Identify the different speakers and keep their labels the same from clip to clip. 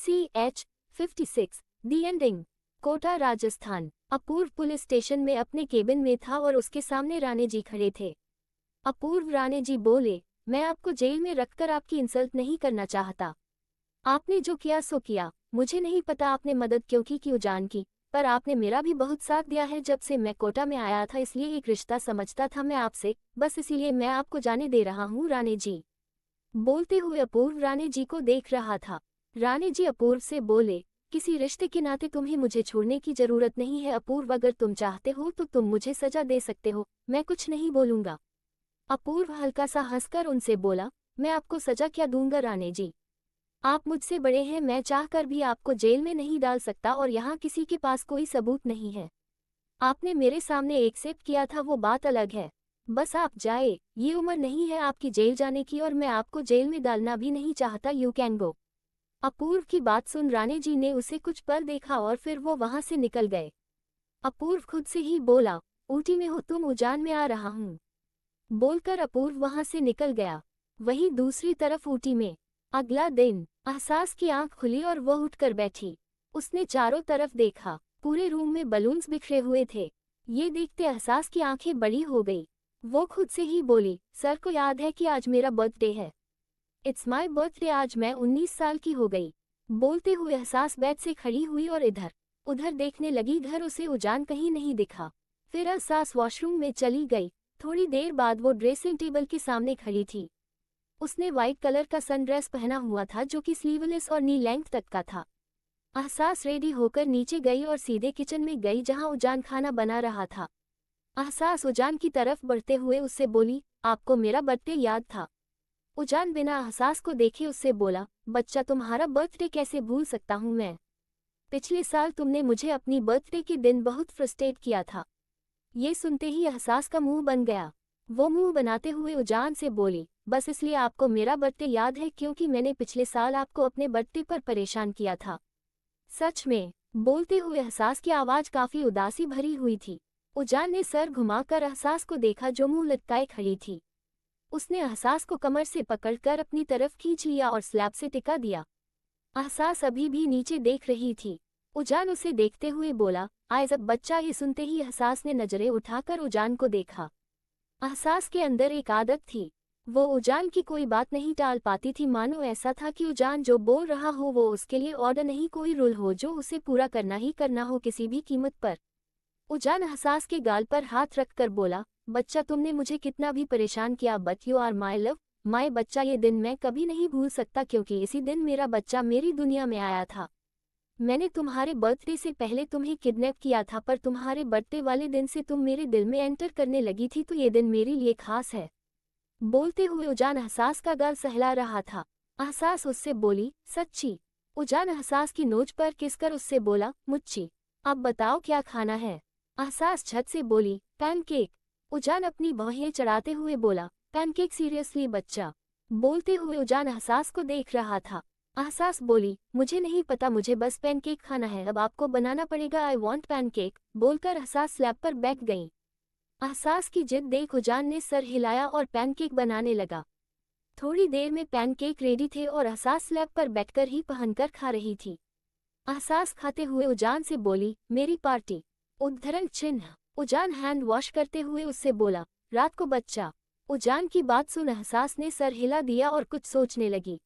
Speaker 1: CH-56 the ending. Kota Rajasthan. Apurv police station में अपने cabin में था और उसके सामने राणे जी खड़े थे। अपूर्व राणे जी बोले, मैं आपको जेल में रखकर आपकी इंसल्ट नहीं करना चाहता। आपने जो किया सो किया। मुझे नहीं पता आपने मदद क्यों की उजान की, पर आपने मेरा भी बहुत साथ दिया है जब से मैं कोटा में आया था, इसलिए एक रिश्ता समझता था मैं आपसे, बस इसीलिए मैं आपको जाने दे रहा हूँ राणे जी। बोलते हुए अपूर्व राणे जी को देख रहा था। राणे जी अपूर्व से बोले, किसी रिश्ते के नाते तुम्हें मुझे छोड़ने की जरूरत नहीं है अपूर्व, अगर तुम चाहते हो तो तुम मुझे सजा दे सकते हो, मैं कुछ नहीं बोलूंगा। अपूर्व हल्का सा हंसकर उनसे बोला, मैं आपको सजा क्या दूंगा राणे जी, आप मुझसे बड़े हैं, मैं चाहकर भी आपको जेल में नहीं डाल सकता और यहाँ किसी के पास कोई सबूत नहीं है। आपने मेरे सामने एक्सेप्ट किया था वो बात अलग है, बस आप जाए, ये उम्र नहीं है आपकी जेल जाने की और मैं आपको जेल में डालना भी नहीं चाहता, यू कैन गो। अपूर्व की बात सुन राणे जी ने उसे कुछ पल देखा और फिर वो वहां से निकल गए। अपूर्व खुद से ही बोला, ऊटी में हो तुम, उजान में आ रहा हूँ। बोलकर अपूर्व वहां से निकल गया। वहीं दूसरी तरफ ऊटी में अगला दिन एहसास की आंख खुली और वह उठकर बैठी। उसने चारों तरफ देखा, पूरे रूम में बलून्स बिखरे हुए थे। ये देखते एहसास की आंखें बड़ी हो गई। वो खुद से ही बोली, सर को याद है कि आज मेरा बर्थडे है। इट्स माई बर्थडे, आज मैं 19 साल की हो गई। बोलते हुए एहसास बेड से खड़ी हुई और इधर उधर देखने लगी, घर उसे उजान कहीं नहीं दिखा। फिर एहसास वॉशरूम में चली गई। थोड़ी देर बाद वो ड्रेसिंग टेबल के सामने खड़ी थी। उसने व्हाइट कलर का सनड्रेस पहना हुआ था जो कि स्लीवलेस और नी लेंथ तक का था। एहसास रेडी होकर नीचे गई और सीधे किचन में गई जहां उजान खाना बना रहा था। एहसास उजान की तरफ बढ़ते हुए उससे बोली, आपको मेरा बर्थडे याद था? उजान बिना एहसास को देखे उससे बोला, बच्चा तुम्हारा बर्थडे कैसे भूल सकता हूँ मैं, पिछले साल तुमने मुझे अपनी बर्थडे के दिन बहुत फ्रस्ट्रेट किया था। ये सुनते ही एहसास का मुंह बन गया। वो मुंह बनाते हुए उजान से बोली, बस इसलिए आपको मेरा बर्थडे याद है क्योंकि मैंने पिछले साल आपको अपने बर्थडे पर परेशान किया था। सच में? बोलते हुए एहसास की आवाज काफी उदासी भरी हुई थी। उजान ने सर घुमाकर एहसास को देखा जो मुंह लटकाए खड़ी थी। उसने एहसास को कमर से पकड़कर अपनी तरफ खींच लिया और स्लैब से टिका दिया। एहसास अभी भी नीचे देख रही थी। उजान उसे देखते हुए बोला, आइज अब बच्चा। ये सुनते ही एहसास ने नजरें उठाकर उजान को देखा। एहसास के अंदर एक आदत थी, वो उजान की कोई बात नहीं टाल पाती थी, मानो ऐसा था कि उजान जो बोल रहा हो वो उसके लिए ऑर्डर नहीं, कोई रूल हो जो उसे पूरा करना ही करना हो किसी भी कीमत पर। उजान एहसास के गाल पर हाथ रखकर बोला, बच्चा तुमने मुझे कितना भी परेशान किया, but you are my love, my बच्चा। ये दिन मैं कभी नहीं भूल सकता क्योंकि इसी दिन मेरा बच्चा मेरी दुनिया में आया था। मैंने तुम्हारे बर्थडे से पहले तुम्हें किडनैप किया था, पर तुम्हारे बर्थडे वाले दिन से तुम मेरे दिल में एंटर करने लगी थी, तो ये दिन मेरे लिए खास है। बोलते हुए उजान एहसास का गाल सहला रहा था। एहसास उससे बोली, सच्ची? उजान एहसास की नोच पर किसकर उससे बोला, मुच्ची। अब बताओ क्या खाना है? एहसास झट से बोली, पैनकेक। उजान अपनी भौहें चढ़ाते हुए बोला, पैनकेक? सीरियसली बच्चा? बोलते हुए उजान एहसास को देख रहा था। एहसास बोली, मुझे नहीं पता, मुझे बस पैनकेक खाना है, अब आपको बनाना पड़ेगा, आई वॉन्ट पैनकेक। बोलकर एहसास स्लैब पर बैठ गई। एहसास की जिद देख उजान ने सर हिलाया और पैनकेक बनाने लगा। थोड़ी देर में पैनकेक रेडी थे और एहसास स्लैब पर बैठकर ही पहनकर खा रही थी। एहसास खाते हुए उजान से बोली, मेरी पार्टी? उद्धरण चिन्ह। उजान हैंड वॉश करते हुए उससे बोला, रात को बच्चा। उजान की बात सुन एहसास ने सर हिला दिया और कुछ सोचने लगी।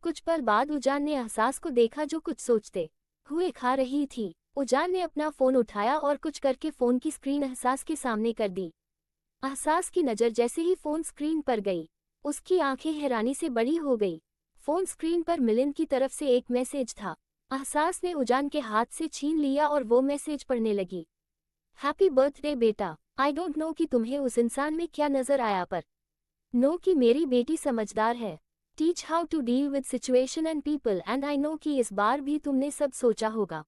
Speaker 1: कुछ पल बाद उजान ने एहसास को देखा जो कुछ सोचते हुए खा रही थी। उजान ने अपना फोन उठाया और कुछ करके फोन की स्क्रीन एहसास के सामने कर दी। एहसास की नज़र जैसे ही फोन स्क्रीन पर गई, उसकी आंखें हैरानी से बड़ी हो गई। फोन स्क्रीन पर मिलिंद की तरफ से एक मैसेज था। एहसास ने उजान के हाथ से छीन लिया और वो मैसेज पढ़ने लगी, हैप्पी बर्थडे बेटा, आई डोंट नो कि तुम्हें उस इंसान में क्या नजर आया, पर नो कि मेरी बेटी समझदार है, teach how to deal with situation and people, and I know कि इस बार भी तुमने सब सोचा होगा।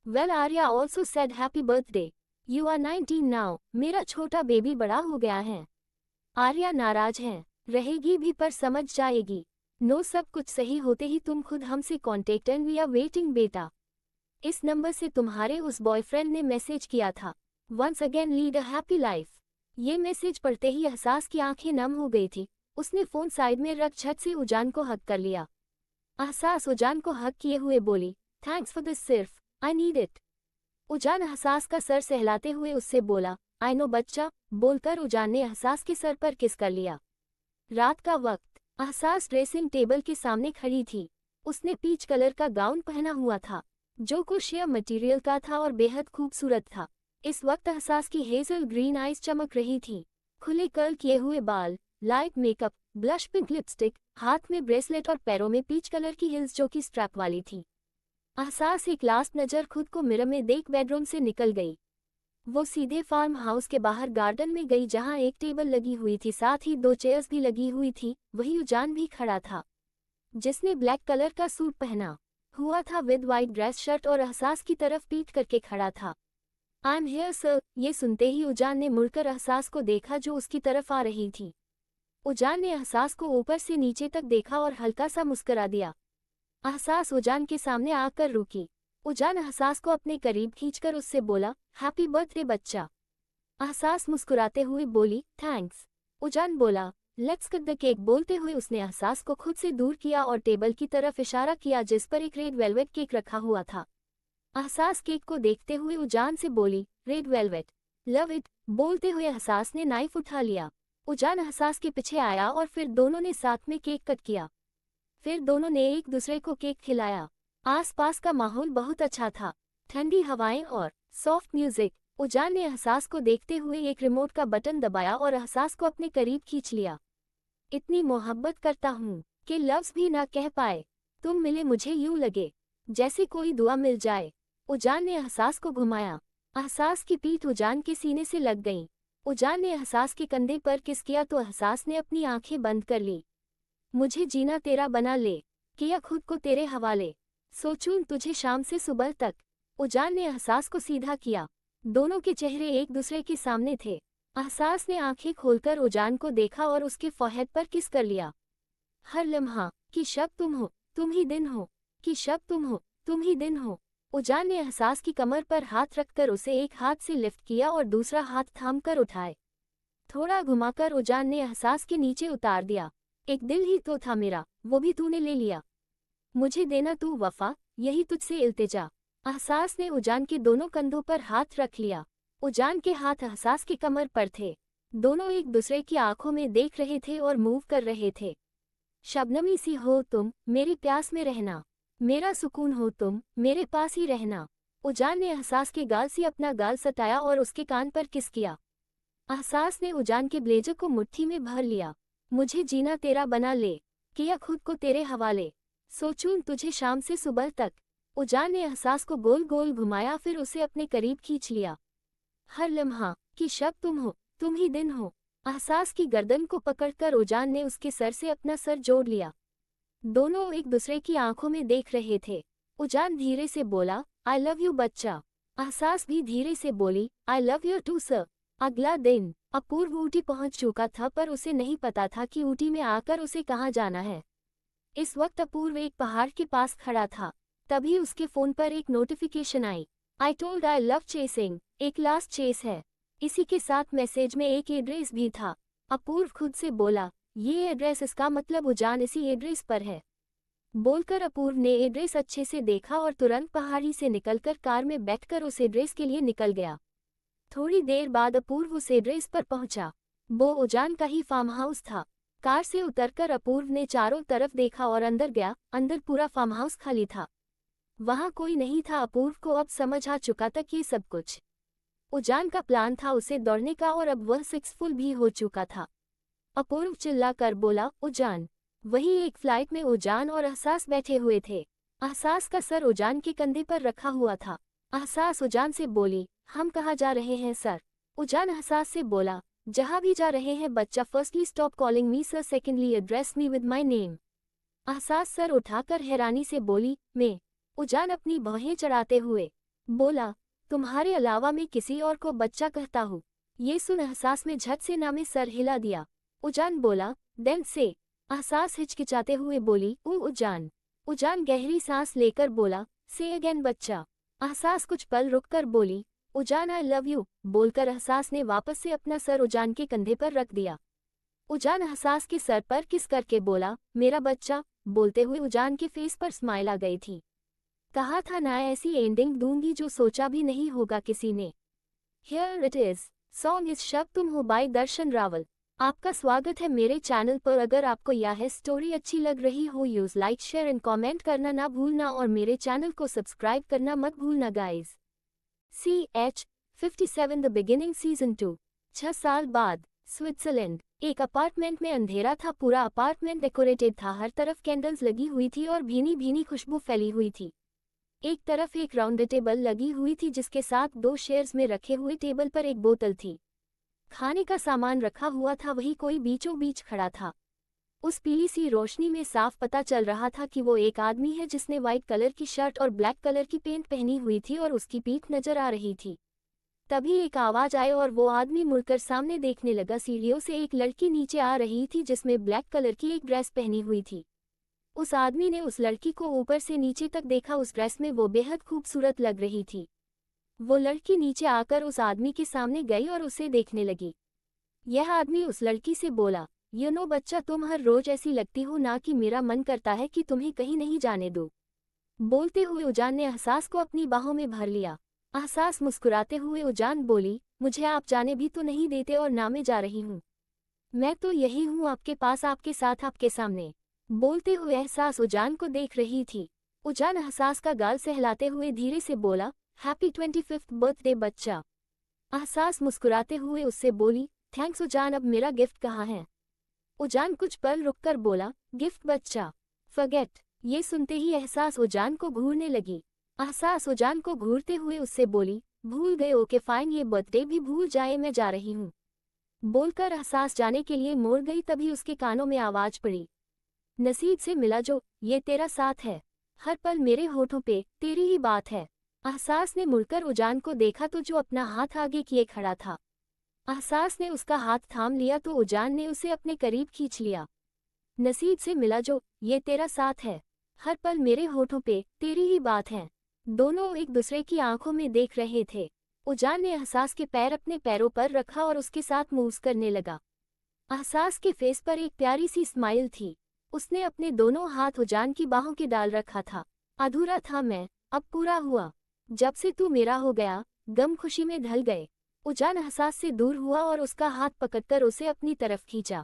Speaker 1: Well Arya also said happy birthday, you are 19 now, मेरा छोटा बेबी बड़ा हो गया है। आर्या नाराज है, रहेगी भी पर समझ जाएगी। नो सब कुछ सही होते ही तुम खुद हमसे contact and we are waiting बेटा। इस नंबर से तुम्हारे उस बॉयफ्रेंड ने मैसेज किया था, once again lead a happy life. ये मैसेज पढ़ते ही एहसास की आंखें नम हो गई थी। उसने फोन साइड में रख झट से उजान को हक कर लिया। अहसास उजान को हक किए हुए बोली, थैंक्स फॉर दिस सिर्फ, आई नीड इट। उजान एहसास का सर सहलाते हुए उससे बोला, आई नो बच्चा, बोलकर उजान ने एहसास के सर पर किस कर लिया। रात का वक्त, एहसास ड्रेसिंग टेबल के सामने खड़ी थी। उसने पीच कलर का गाउन पहना हुआ था, जो कुशिया मटेरियल का था और बेहद खूबसूरत था। इस वक्त एहसास की हेजल ग्रीन आइज चमक रही थी। खुले कर्ल किए हुए बाल, light makeup, blush pink lipstick, हाथ में ब्रेसलेट और पैरों में पीच कलर की हिल्स जो कि स्ट्रैप वाली थी। एहसास एक लास्ट नज़र खुद को मिरर में देख बेडरूम से निकल गई। वो सीधे फार्म हाउस के बाहर गार्डन में गई जहां एक टेबल लगी हुई थी, साथ ही 2 चेयर्स भी लगी हुई थी। वही उजान भी खड़ा था, जिसने ब्लैक कलर का सूट पहना हुआ था विद वाइट ड्रेस शर्ट और एहसास की तरफ पीठ करके खड़ा था। I am here sir. ये सुनते ही उजान ने मुड़कर एहसास को देखा जो उसकी तरफ आ रही थी। उजान ने एहसास को ऊपर से नीचे तक देखा और हल्का सा मुस्कुरा दिया। एहसास उजान के सामने आकर रुकी। उजान एहसास को अपने करीब खींचकर उससे बोला, हैप्पी बर्थडे बच्चा। एहसास मुस्कुराते हुए बोली, थैंक्स। उजान बोला, लेट्स कट द केक। बोलते हुए उसने एहसास को खुद से दूर किया और टेबल की तरफ इशारा किया जिस पर एक रेड वेलवेट केक रखा हुआ था। एहसास केक को देखते हुए उजान से बोली, रेड वेलवेट, लव इट। बोलते हुए एहसास ने नाइफ उठा लिया। उजान एहसास के पीछे आया और फिर दोनों ने साथ में केक कट किया। फिर दोनों ने एक दूसरे को केक खिलाया। आसपास का माहौल बहुत अच्छा था, ठंडी हवाएं और सॉफ्ट म्यूजिक। उजान ने एहसास को देखते हुए एक रिमोट का बटन दबाया और एहसास को अपने करीब खींच लिया। इतनी मोहब्बत करता हूँ कि लफ्ज़ भी ना कह पाए। तुम मिले मुझे यूं लगे जैसे कोई दुआ मिल जाए। उजान ने एहसास को घुमाया। एहसास की पीठ उजान के सीने से लग गई। उजान ने एहसास के कंधे पर किस किया तो एहसास ने अपनी आंखें बंद कर ली। मुझे जीना तेरा बना ले, किया खुद को तेरे हवाले, सोचूं तुझे शाम से सुबह तक। उजान ने एहसास को सीधा किया। दोनों के चेहरे एक दूसरे के सामने थे। एहसास ने आंखें खोलकर उजान को देखा और उसके फोरहेड पर किस कर लिया। हर लम्हा कि शब तुम हो, तुम ही दिन हो, कि शब तुम हो, तुम ही दिन हो। उजान ने एहसास की कमर पर हाथ रखकर उसे एक हाथ से लिफ्ट किया और दूसरा हाथ थामकर उठाए। थोड़ा घुमाकर उजान ने एहसास के नीचे उतार दिया। एक दिल ही तो था मेरा, वो भी तूने ले लिया। मुझे देना तू वफा, यही तुझसे इल्तिजा। एहसास ने उजान के दोनों कंधों पर हाथ रख लिया। उजान के हाथ एहसास की कमर पर थे। दोनों एक दूसरे की आंखों में देख रहे थे और मूव कर रहे थे। शबनमी सी हो तुम, मेरी प्यास में रहना, मेरा सुकून हो तुम, मेरे पास ही रहना। उजान ने एहसास के गाल से अपना गाल सटाया और उसके कान पर किस किया। एहसास ने उजान के ब्लेजर को मुट्ठी में भर लिया। मुझे जीना तेरा बना ले, किया खुद को तेरे हवाले, सोचूं तुझे शाम से सुबह तक। उजान ने एहसास को गोल गोल घुमाया, फिर उसे अपने करीब खींच लिया। हर लम्हा कि शब तुम हो, तुम ही दिन हो। एहसास की गर्दन को पकड़कर उजान ने उसके सर से अपना सर जोड़ लिया। दोनों एक दूसरे की आंखों में देख रहे थे। उजान धीरे से बोला, आई लव यू बच्चा। एहसास भी धीरे से बोली, I love you too sir. अगला दिन अपूर्व ऊटी पहुंच चुका था, पर उसे नहीं पता था कि ऊटी में आकर उसे कहाँ जाना है। इस वक्त अपूर्व एक पहाड़ के पास खड़ा था। तभी उसके फोन पर एक notification I, I told I love chasing, एक लास्ट चेस है। इसी के साथ मैसेज में एक एड्रेस भी था। अपूर्व खुद से बोला, ये एड्रेस, इसका मतलब उजान इसी एड्रेस पर है। बोलकर अपूर्व ने एड्रेस अच्छे से देखा और तुरंत पहाड़ी से निकलकर कार में बैठकर उस एड्रेस के लिए निकल गया। थोड़ी देर बाद अपूर्व उस एड्रेस पर पहुंचा। वो उजान का ही फार्म हाउस था। कार से उतरकर अपूर्व ने चारों तरफ देखा और अंदर गया। अंदर पूरा फार्म हाउस खाली था, वहां कोई नहीं था। अपूर्व को अब समझ आ चुका था कि सब कुछ उजान का प्लान था उसे दौड़ने का, और अब वह सक्सेसफुल भी हो चुका था। अपूर्व चिल्लाकर बोला, उजान। वही एक फ्लाइट में उजान और एहसास बैठे हुए थे। एहसास का सर उजान के कंधे पर रखा हुआ था। एहसास उजान से बोली, हम कहाँ जा रहे हैं सर? उजान एहसास से बोला, जहाँ भी जा रहे हैं बच्चा, firstly stop calling me sir, secondly address me with my name. एहसास सर उठाकर हैरानी से बोली, मैं? उजान अपनी भौहें चढ़ाते हुए बोला, तुम्हारे अलावा मैं किसी और को बच्चा कहता हूँ? ये सुन एहसास में झट से ना में सर हिला दिया। उजान बोला, देन से। एहसास हिचकिचाते हुए बोली, उजान। उजान गहरी सांस लेकर बोला, से अगेन बच्चा। एहसास कुछ पल रुककर बोली, उजान आई लव यू। बोलकर एहसास ने वापस से अपना सर उजान के कंधे पर रख दिया। उजान एहसास के सर पर किस करके बोला, मेरा बच्चा। बोलते हुए उजान के फेस पर स्माइल आ गई थी। कहा था ना ऐसी एंडिंग दूंगी जो सोचा भी नहीं होगा किसी ने। Here it is, song is Shab Tum Ho bye दर्शन रावल। आपका स्वागत है मेरे चैनल पर। अगर आपको यह स्टोरी अच्छी लग रही हो use like share and comment करना ना भूलना और मेरे चैनल को सब्सक्राइब करना मत भूलना guys. CH57 the beginning season 2। 6 साल बाद स्विट्जरलैंड। एक अपार्टमेंट में अंधेरा था। पूरा अपार्टमेंट डेकोरेटेड था। हर तरफ कैंडल्स लगी हुई थी और भीनी भीनी खुशबू फैली हुई थी। एक तरफ एक राउंड टेबल लगी हुई थी जिसके साथ 2 शेयर्स में रखे हुए टेबल पर एक बोतल थी। खाने का सामान रखा हुआ था। वही कोई बीचों बीच खड़ा था। उस पीली सी रोशनी में साफ पता चल रहा था कि वो एक आदमी है जिसने व्हाइट कलर की शर्ट और ब्लैक कलर की पैंट पहनी हुई थी और उसकी पीठ नजर आ रही थी। तभी एक आवाज आई और वो आदमी मुड़कर सामने देखने लगा। सीढ़ियों से एक लड़की नीचे आ रही थी जिसमें ब्लैक कलर की एक ड्रेस पहनी हुई थी। उस आदमी ने उस लड़की को ऊपर से नीचे तक देखा। उस ड्रेस में वो बेहद खूबसूरत लग रही थी। वो लड़की नीचे आकर उस आदमी के सामने गई और उसे देखने लगी। यह आदमी उस लड़की से बोला, यू नो बच्चा, तुम हर रोज ऐसी लगती हो ना कि मेरा मन करता है कि तुम्हें कहीं नहीं जाने दो। बोलते हुए उजान ने एहसास को अपनी बाहों में भर लिया। एहसास मुस्कुराते हुए उजान बोली, मुझे आप जाने भी तो नहीं देते और ना मैं जा रही हूँ। मैं तो यही हूँ आपके पास, आपके साथ, आपके सामने। बोलते हुए एहसास उजान को देख रही थी। उजान एहसास का गाल सहलाते हुए धीरे से बोला, हैप्पी 25th बर्थडे बच्चा। एहसास मुस्कुराते हुए उससे बोली, थैंक्स उजान, अब मेरा गिफ्ट कहाँ है? उजान कुछ पल रुककर बोला, गिफ्ट बच्चा, फॉरगेट। ये सुनते ही एहसास उजान को घूरने लगी। एहसास उजान को घूरते हुए उससे बोली, भूल गए? ओके फाइन, ये बर्थडे भी भूल जाए, मैं जा रही हूँ। बोलकर एहसास जाने के लिए मोड़ गई। तभी उसके कानों में आवाज पड़ी, नसीब से मिला जो, ये तेरा साथ है। हर पल मेरे होठों पे तेरी ही बात है। एहसास ने मुड़कर उजान को देखा तो जो अपना हाथ आगे किए खड़ा था। एहसास ने उसका हाथ थाम लिया तो उजान ने उसे अपने करीब खींच लिया। नसीब से मिला जो, ये तेरा साथ है। हर पल मेरे होठों पे तेरी ही बात है। दोनों एक दूसरे की आंखों में देख रहे थे। उजान ने एहसास के पैर अपने पैरों पर रखा और उसके साथ मूव्स करने लगा। एहसास के फेस पर एक प्यारी सी स्माइल थी। उसने अपने दोनों हाथ उजान की बाहों के डाल रखा था। अधूरा था मैं, अब पूरा हुआ। जब से तू मेरा हो गया, गम खुशी में ढल गए। उजान एहसास से दूर हुआ और उसका हाथ पकड़कर उसे अपनी तरफ खींचा।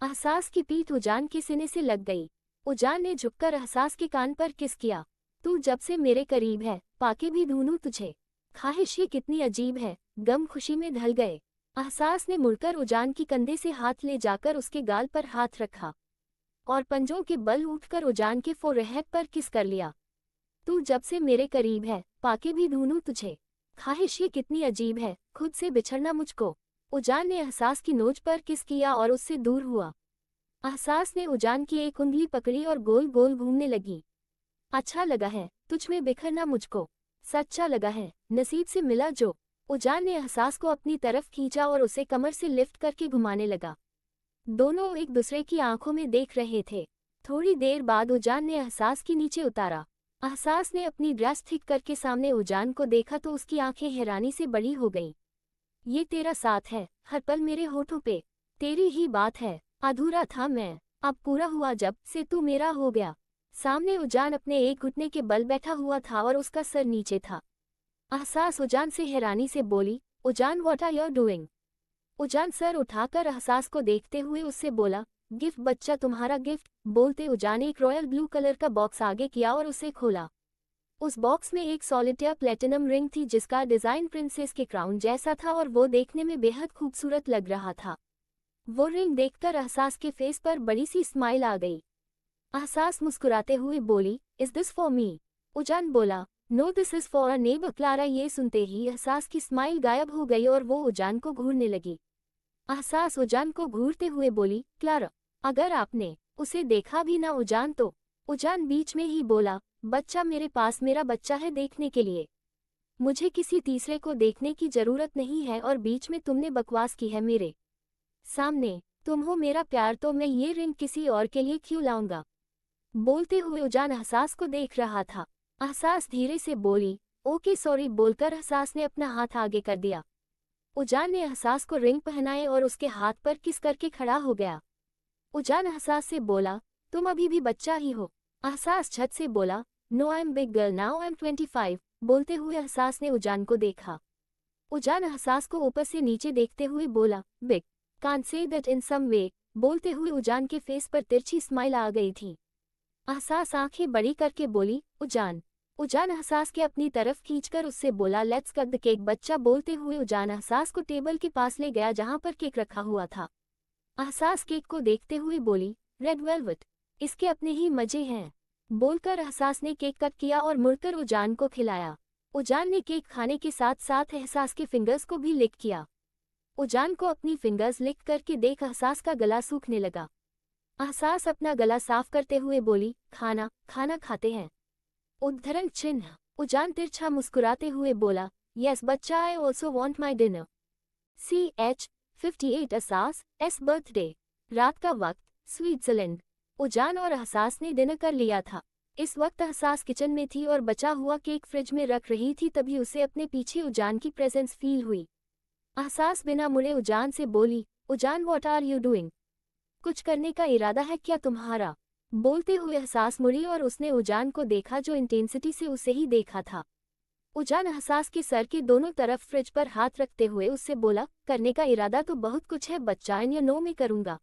Speaker 1: एहसास की पीठ उजान के सीने से लग गई। उजान ने झुककर एहसास के कान पर किस किया। तू जब से मेरे करीब है, पाके भी ढूंढूं तुझे। ख्वाहिश ये कितनी अजीब है, गम खुशी में ढल गए। एहसास ने मुड़कर उजान की कंधे से हाथ ले जाकर उसके गाल पर हाथ रखा और पंजों के बल उठकर उजान के फोरहेड पर किस कर लिया। तू जब से मेरे करीब है, पाके भी ढूंढूं तुझे। ख्वाहिश ये कितनी अजीब है, खुद से बिछड़ना मुझको। उजान ने एहसास की नोच पर किस किया और उससे दूर हुआ। एहसास ने उजान की एक उंगली पकड़ी और गोल गोल घूमने लगी। अच्छा लगा है तुझ में बिखरना मुझको, सच्चा लगा है, नसीब से मिला जो। उजान ने एहसास को अपनी तरफ खींचा और उसे कमर से लिफ्ट करके घुमाने लगा। दोनों एक दूसरे की आंखों में देख रहे थे। थोड़ी देर बाद उजान ने एहसास की नीचे उतारा। एहसास ने अपनी ड्रेस ठीक करके सामने उजान को देखा तो उसकी आंखें हैरानी से बड़ी हो गईं। ये तेरा साथ है, हर पल मेरे होठों पे तेरी ही बात है। अधूरा था मैं, अब पूरा हुआ जब से तू मेरा हो गया। सामने उजान अपने एक घुटने के बल बैठा हुआ था और उसका सर नीचे था। एहसास उजान से हैरानी से बोली, उजान व्हाट आर यू डूइंग? उजान सर उठाकर एहसास को देखते हुए उससे बोला, गिफ्ट बच्चा, तुम्हारा गिफ्ट। बोलते उजान एक रॉयल ब्लू कलर का बॉक्स आगे किया और उसे खोला। उस बॉक्स में एक सॉलिटेयर प्लेटिनम रिंग थी जिसका डिजाइन प्रिंसेस के क्राउन जैसा था और वो देखने में बेहद खूबसूरत लग रहा था। वो रिंग देखकर एहसास के फेस पर बड़ी सी स्माइल आ गई। एहसास मुस्कुराते हुए बोली, is this for me? Ujaan बोला, no this is for a neighbour Clara. ये सुनते ही एहसास की स्माइल गायब हो गई और वो उजान को घूरने लगी। एहसास उजान को घूरते हुए बोली, क्लारा, अगर आपने उसे देखा भी ना उजान तो। उजान बीच में ही बोला, बच्चा मेरे पास मेरा बच्चा है देखने के लिए। मुझे किसी तीसरे को देखने की जरूरत नहीं है और बीच में तुमने बकवास की है मेरे सामने। तुम हो मेरा प्यार तो मैं ये रिंग किसी और के लिए क्यों लाऊंगा? बोलते हुए उजान एहसास को देख रहा था। एहसास धीरे से बोली, ओके सॉरी। बोलकर एहसास ने अपना हाथ आगे कर दिया। उजान ने एहसास को रिंग पहनाए और उसके हाथ पर किस करके खड़ा हो गया। उजान एहसास से बोला, तुम अभी भी बच्चा ही हो। एहसास झट से बोला, no I am big girl now, I am 25। बोलते हुए एहसास ने उजान को देखा। उजान एहसास को ऊपर से नीचे देखते हुए बोला, big can't say that in some way. बोलते हुए उजान के फेस पर तिरछी स्माइल आ गई थी। एहसास आंखें बड़ी करके बोली, उजान। उजान एहसास के अपनी तरफ खींचकर उससे बोला, लेट्स कट द केक। बच्चा बोलते हुए उजान एहसास को टेबल के पास ले गया जहां पर केक रखा हुआ था। एहसास केक को देखते हुए बोली, रेड वेलवेट, इसके अपने ही मजे हैं। बोलकर एहसास ने केक कट किया और मुड़कर उजान को खिलाया। उजान ने केक खाने के साथ साथ एहसास के फिंगर्स को भी लिक किया। उजान को अपनी फिंगर्स लिक करके देख एहसास का गला सूखने लगा। एहसास अपना गला साफ करते हुए बोली, खाना खाना खाते हैं। उद्धरण चिन्ह। उजान तिरछा मुस्कुराते हुए बोला, यस बच्चा, I also want my dinner. CH 58 एहसास एस बर्थडे। रात का वक्त, स्विट्जरलैंड। उजान और एहसास ने डिनर कर लिया था। इस वक्त एहसास किचन में थी और बचा हुआ केक फ्रिज में रख रही थी, तभी उसे अपने पीछे उजान की प्रेजेंस फील हुई। एहसास बिना मुड़े उजान से बोली, उजान व्हाट आर यू डूइंग? कुछ करने का इरादा है क्या तुम्हारा? बोलते हुए एहसास मुड़ी और उसने उजान को देखा जो इंटेंसिटी से उसे ही देखा था। उजान एहसास के सर के दोनों तरफ फ्रिज पर हाथ रखते हुए उससे बोला, करने का इरादा तो बहुत कुछ है बच्चा, इन या नो में करूंगा।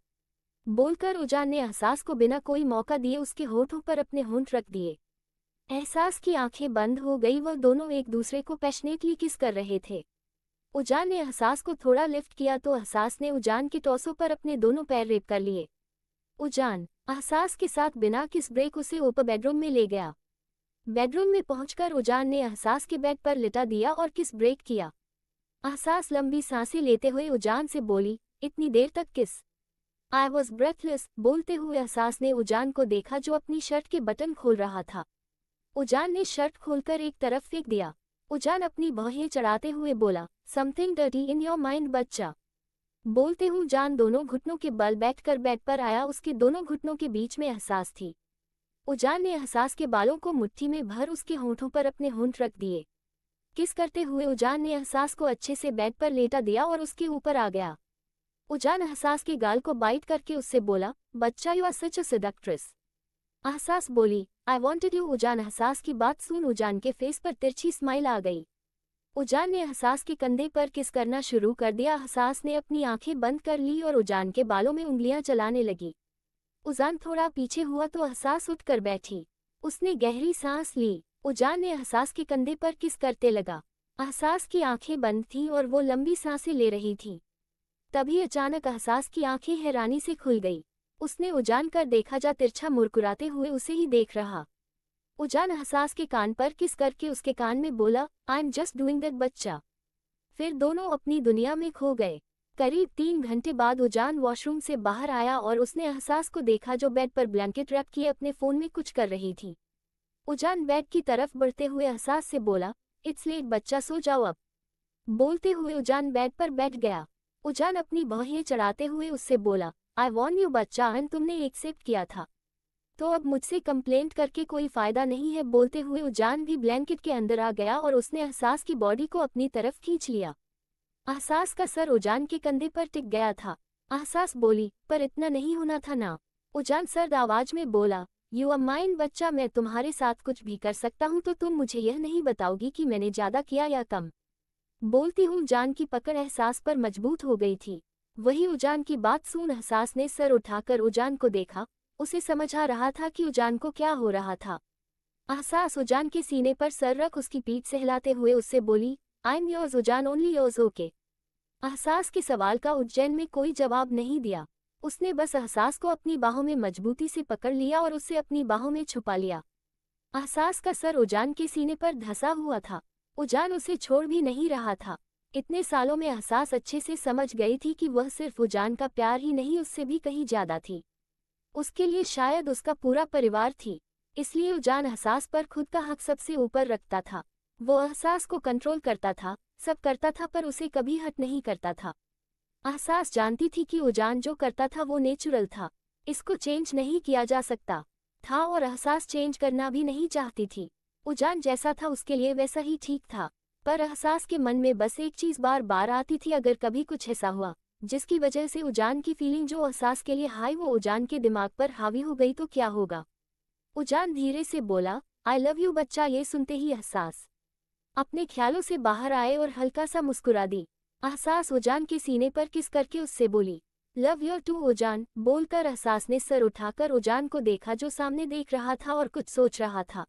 Speaker 1: बोलकर उजान ने एहसास को बिना कोई मौका दिए उसके होठों पर अपने होंठ रख दिए। एहसास की आंखें बंद हो गई, वह दोनों एक दूसरे को पैशनेटली किस कर रहे थे। उजान ने एहसास को थोड़ा लिफ्ट किया तो एहसास ने उजान के टॉसों पर अपने दोनों पैर रेप कर लिए। उजान एहसास के साथ बिना किस ब्रेक उसे ऊपर बेडरूम में ले गया। बेडरूम में पहुंचकर उजान ने एहसास के बेड पर लिटा दिया और किस ब्रेक किया। एहसास लंबी सांसें लेते हुए उजान से बोली, इतनी देर तक किस? I was breathless. बोलते हुए एहसास ने उजान को देखा जो अपनी शर्ट के बटन खोल रहा था। उजान ने शर्ट खोलकर एक तरफ फेंक दिया। उजान अपनी भौहें चढ़ाते हुए बोला, something dirty in your mind बच्चा। बोलते हुए उजान दोनों घुटनों के बल बैठकर बेड पर आया। उसके दोनों घुटनों के बीच में एहसास थी। उजान ने एहसास के बालों को मुट्ठी में भर उसके होंठों पर अपने होंठ रख दिए। किस करते हुए उजान ने एहसास को अच्छे से बेड पर लेटा दिया और उसके ऊपर आ गया। उजान एहसास के गाल को बाइट करके उससे बोला, बच्चा you are such a seductress. Ehsaas बोली, आई वॉन्टेड यू। उजान एहसास की बात सुन उजान के फेस पर तिरछी स्माइल आ गई। उजान ने एहसास के कंधे पर किस करना शुरू कर दिया। एहसास ने अपनी आंखें बंद कर ली और उजान के बालों में उंगलियां चलाने लगी। उजान थोड़ा पीछे हुआ तो एहसास उठकर बैठी। उसने गहरी सांस ली। उजान ने एहसास के कंधे पर किस करते लगा। एहसास की आंखें बंद थीं और वो लंबी सांसें ले रही थी। तभी अचानक एहसास की आंखें हैरानी से खुल गई। उसने उजान कर देखा जा तिरछा मुस्कुराते हुए उसे ही देख रहा। उजान एहसास के कान पर किस करके उसके कान में बोला, I am just doing that बच्चा। फिर दोनों अपनी दुनिया में खो गए। करीब 3 घंटे बाद उजान वॉशरूम से बाहर आया और उसने एहसास को देखा जो बेड पर ब्लैंकेट रख किए अपने फोन में कुछ कर रही थी। उजान बेड की तरफ बढ़ते हुए एहसास से बोला, इट्स लेट बच्चा, सो जाओ अब। बोलते हुए उजान बेड पर बैठ गया। उजान अपनी भौहें चढ़ाते हुए उससे बोला, आई वॉर्न यू बच्चा, एंड तुमने एक्सेप्ट किया था तो अब मुझसे कंप्लेंट करके कोई फायदा नहीं है। बोलते हुए उजान भी ब्लैंकेट के अंदर आ गया और उसने एहसास की बॉडी को अपनी तरफ खींच लिया। एहसास का सर उजान के कंधे पर टिक गया था। एहसास बोली, पर इतना नहीं होना था ना। उजान सर्द आवाज में बोला, यू आर माइन बच्चा, मैं तुम्हारे साथ कुछ भी कर सकता हूँ तो तुम मुझे यह नहीं बताओगी कि मैंने ज्यादा किया या कम। बोलती हूँ उजान की पकड़ एहसास पर मजबूत हो गई थी। वही उजान की बात सुन एहसास ने सर उठाकर उजान को देखा। उसे समझ आ रहा था कि उजान को क्या हो रहा था। एहसास उजान के सीने पर सर रख उसकी पीठ सहलाते हुए उससे बोली, आई एम योर्स उजान, ओनली योर्स, ओके। एहसास के सवाल का उज्जैन में कोई जवाब नहीं दिया। उसने बस एहसास को अपनी बाहों में मजबूती से पकड़ लिया और उसे अपनी बाहों में छुपा लिया। एहसास का सर उजान के सीने पर धंसा हुआ था। उजान उसे छोड़ भी नहीं रहा था। इतने सालों में एहसास अच्छे से समझ गई थी कि वह सिर्फ उजान का प्यार ही नहीं, उससे भी कहीं ज्यादा थी। उसके लिए शायद उसका पूरा परिवार थी। इसलिए उजान एहसास पर खुद का हक सबसे ऊपर रखता था। वो एहसास को कंट्रोल करता था, सब करता था, पर उसे कभी हट नहीं करता था। एहसास जानती थी कि उजान जो करता था वो नेचुरल था, इसको चेंज नहीं किया जा सकता था और एहसास चेंज करना भी नहीं चाहती थी। उजान जैसा था उसके लिए वैसा ही ठीक था। पर एहसास के मन में बस एक चीज बार बार आती थी, अगर कभी कुछ ऐसा हुआ जिसकी वजह से उजान की फीलिंग जो एहसास के लिए हाई वो उजान के दिमाग पर हावी हो गई तो क्या होगा। उजान धीरे से बोला, आई लव यू बच्चा। ये सुनते ही एहसास अपने ख्यालों से बाहर आए और हल्का सा मुस्कुरा दी। एहसास उजान के सीने पर किस करके उससे बोली, लव यू टू उजान। बोलकर एहसास ने सर उठाकर उजान को देखा जो सामने देख रहा था और कुछ सोच रहा था।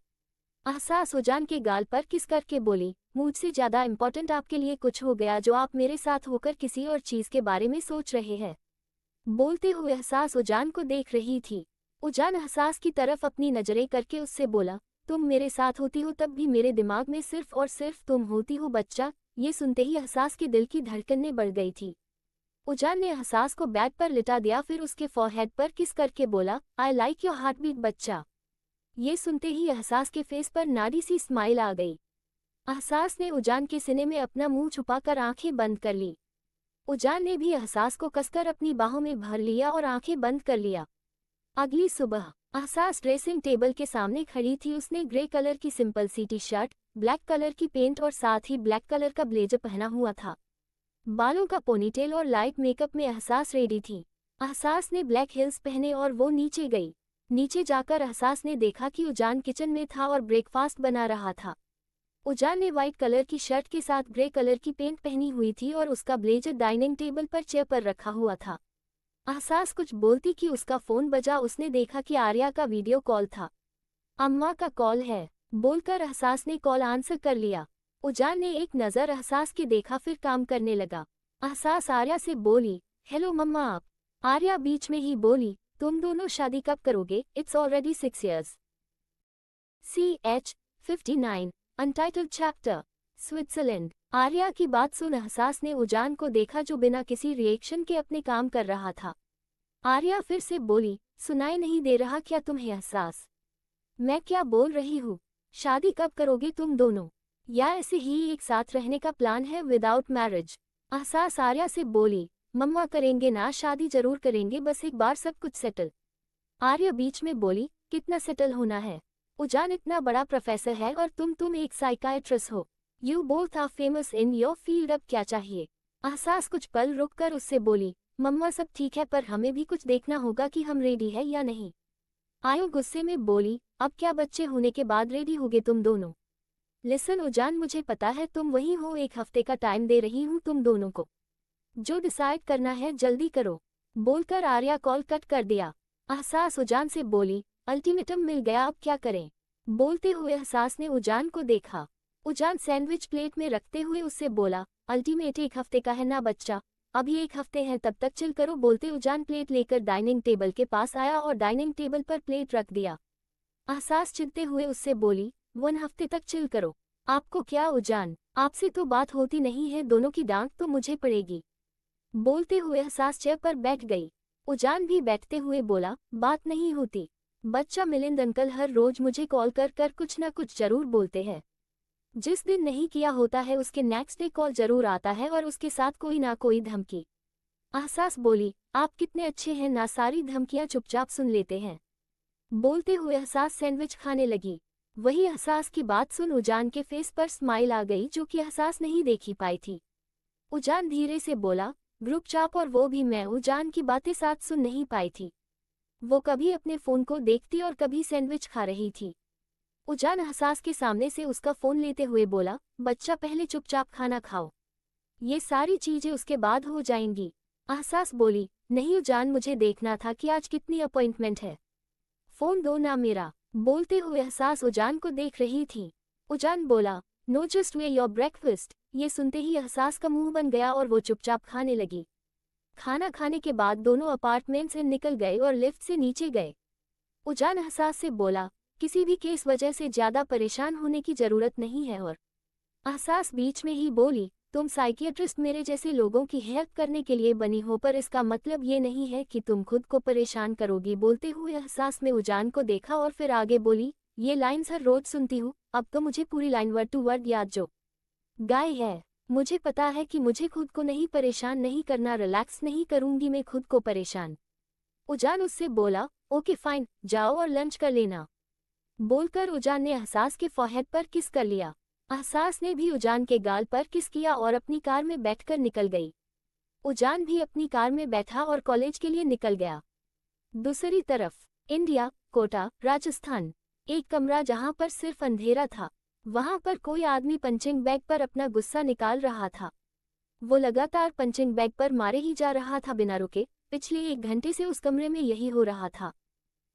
Speaker 1: एहसास उजान के गाल पर किस करके बोली, मुझसे ज्यादा इम्पोर्टेंट आपके लिए कुछ हो गया जो आप मेरे साथ होकर किसी और चीज के बारे में सोच रहे हैं। बोलते हुए एहसास उजान को देख रही थी। उजान एहसास की तरफ अपनी नजरें करके उससे बोला, तुम मेरे साथ होती हो तब भी मेरे दिमाग में सिर्फ और सिर्फ तुम होती हो बच्चा। ये सुनते ही एहसास के दिल की धड़कनें बढ़ गई थी। उजान ने एहसास को बेड पर लिटा दिया, फिर उसके फॉरहेड पर किस करके बोला, आई लाइक योर हार्टबीट बच्चा। ये सुनते ही एहसास के फेस पर नारी सी स्माइल आ गई। एहसास ने उजान के सीने में अपना मुंह छुपाकर आंखें बंद कर ली। उजान ने भी एहसास को कसकर अपनी बाहों में भर लिया और आंखें बंद कर लिया। अगली सुबह एहसास ड्रेसिंग टेबल के सामने खड़ी थी। उसने ग्रे कलर की सिंपल सी टी शर्ट, ब्लैक कलर की पेंट और साथ ही ब्लैक कलर का ब्लेजर पहना हुआ था। बालों का पोनीटेल और लाइट मेकअप में एहसास रेडी थी। एहसास ने ब्लैक हील्स पहने और वो नीचे गई। नीचे जाकर एहसास ने देखा कि उजान किचन में था और ब्रेकफास्ट बना रहा था। उजान ने व्हाइट कलर की शर्ट के साथ ग्रे कलर की पेंट पहनी हुई थी और उसका ब्लेजर डाइनिंग टेबल पर चेयर पर रखा हुआ था। एहसास कुछ बोलती कि उसका फोन बजा। उसने देखा कि आर्या का वीडियो कॉल था। अम्मा का कॉल है, बोलकर एहसास ने कॉल आंसर कर लिया। उजान ने एक नज़र एहसास के देखा, फिर काम करने लगा। एहसास आर्या से बोली, हेलो मम्मा आप। आर्या बीच में ही बोली, तुम दोनों शादी कब करोगे? It's already 6 years। CH 59 untitled chapter Switzerland. Arya की बात सुन एहसास ने उजान को देखा जो बिना किसी रिएक्शन के अपने काम कर रहा था। आर्या फिर से बोली, सुनाई नहीं दे रहा क्या तुम्हें एहसास? मैं क्या बोल रही हूँ? शादी कब करोगे तुम दोनों, या ऐसे ही एक साथ रहने का प्लान है विदाउट मैरिज? एहसास आर्या से बोली, मम्मा करेंगे ना, शादी जरूर करेंगे, बस एक बार सब कुछ सेटल। आर्या बीच में बोली, कितना सेटल होना है? उजान इतना बड़ा प्रोफेसर है और तुम एक साइकाइट्रिस्ट हो। You both are famous in your field, अब क्या चाहिए? एहसास कुछ पल रुककर उससे बोली, मम्मा सब ठीक है पर हमें भी कुछ देखना होगा कि हम रेडी है या नहीं। आयो गुस्से में बोली, अब क्या बच्चे होने के बाद रेडी होगे तुम दोनों? लिसन उजान, मुझे पता है तुम वही हो, एक हफ्ते का टाइम दे रही हूँ तुम दोनों को, जो डिसाइड करना है जल्दी करो। बोलकर आर्या कॉल कट कर दिया। एहसास उजान से बोली, अल्टीमेटम मिल गया, अब क्या करें? बोलते हुए एहसास ने उजान को देखा। उजान सैंडविच प्लेट में रखते हुए उससे बोला, अल्टीमेट एक हफ्ते का है ना बच्चा, अभी एक हफ्ते हैं तब तक चिल करो। बोलते उजान प्लेट लेकर डाइनिंग टेबल के पास आया और डाइनिंग टेबल पर प्लेट रख दिया। एहसास चिढ़ते हुए उससे बोली, 1 हफ्ते तक चिल करो। आपको क्या उजान, आपसे तो बात होती नहीं है, दोनों की डांट तो मुझे पड़ेगी। बोलते हुए एहसास चेयर पर बैठ गई। उजान भी बैठते हुए बोला, बात नहीं होती बच्चा, मिलिंद अंकल हर रोज मुझे कॉल कर कर कुछ ना कुछ जरूर बोलते हैं। जिस दिन नहीं किया होता है उसके नेक्स्ट डे कॉल जरूर आता है और उसके साथ कोई ना कोई धमकी। एहसास बोली, आप कितने अच्छे हैं ना, सारी धमकियां चुपचाप सुन लेते हैं। बोलते हुए एहसास सैंडविच खाने लगी। वही एहसास की बात सुन उजान के फेस पर स्माइल आ गई जो कि एहसास नहीं देखी पाई थी। उजान धीरे से बोला, ग्रुप चाप, और वो भी मैं उजान की बातें साथ सुन नहीं पाई थी। वो कभी अपने फोन को देखती और कभी सैंडविच खा रही थी। उजान एहसास के सामने से उसका फोन लेते हुए बोला, बच्चा पहले चुपचाप खाना खाओ, ये सारी चीजें उसके बाद हो जाएंगी। एहसास बोली, नहीं उजान, मुझे देखना था कि आज कितनी अपॉइंटमेंट है, फोन दो ना मेरा। बोलते हुए एहसास उजान को देख रही थी। उजान बोला, know just way your breakfast. ये सुनते ही एहसास का मुंह बन गया और वो चुपचाप खाने लगी। खाना खाने के बाद दोनों अपार्टमेंट से निकल गए और लिफ्ट से नीचे गए। उजान एहसास से बोला, किसी भी केस वजह से ज्यादा परेशान होने की जरूरत नहीं है। और एहसास बीच में ही बोली, तुम साइकियाट्रिस्ट मेरे जैसे लोगों की हेल्प करने के लिए बनी हो, पर इसका मतलब ये नहीं है कि तुम खुद को परेशान करोगी। बोलते हुए एहसास में उजान को देखा और फिर आगे बोली, ये लाइन्स हर रोज सुनती हूँ, अब तो मुझे पूरी लाइन वर्ड टू वर्ड याद जो गाय है। मुझे पता है कि मुझे खुद को नहीं परेशान नहीं करना, रिलैक्स नहीं करूंगी मैं खुद को परेशान। उजान उससे बोला, ओके फाइन, जाओ और लंच कर लेना। बोलकर उजान ने एहसास के फॉरहेड पर किस कर लिया। एहसास ने भी उजान के गाल पर किस किया और अपनी कार में बैठकर निकल गई। उजान भी अपनी कार में बैठा और कॉलेज के लिए निकल गया। दूसरी तरफ इंडिया, कोटा, राजस्थान। एक कमरा जहां पर सिर्फ अंधेरा था। वहां पर कोई आदमी पंचिंग बैग पर अपना गुस्सा निकाल रहा था। वो लगातार पंचिंग बैग पर मारे ही जा रहा था बिना रुके। पिछले 1 घंटे से उस कमरे में यही हो रहा था।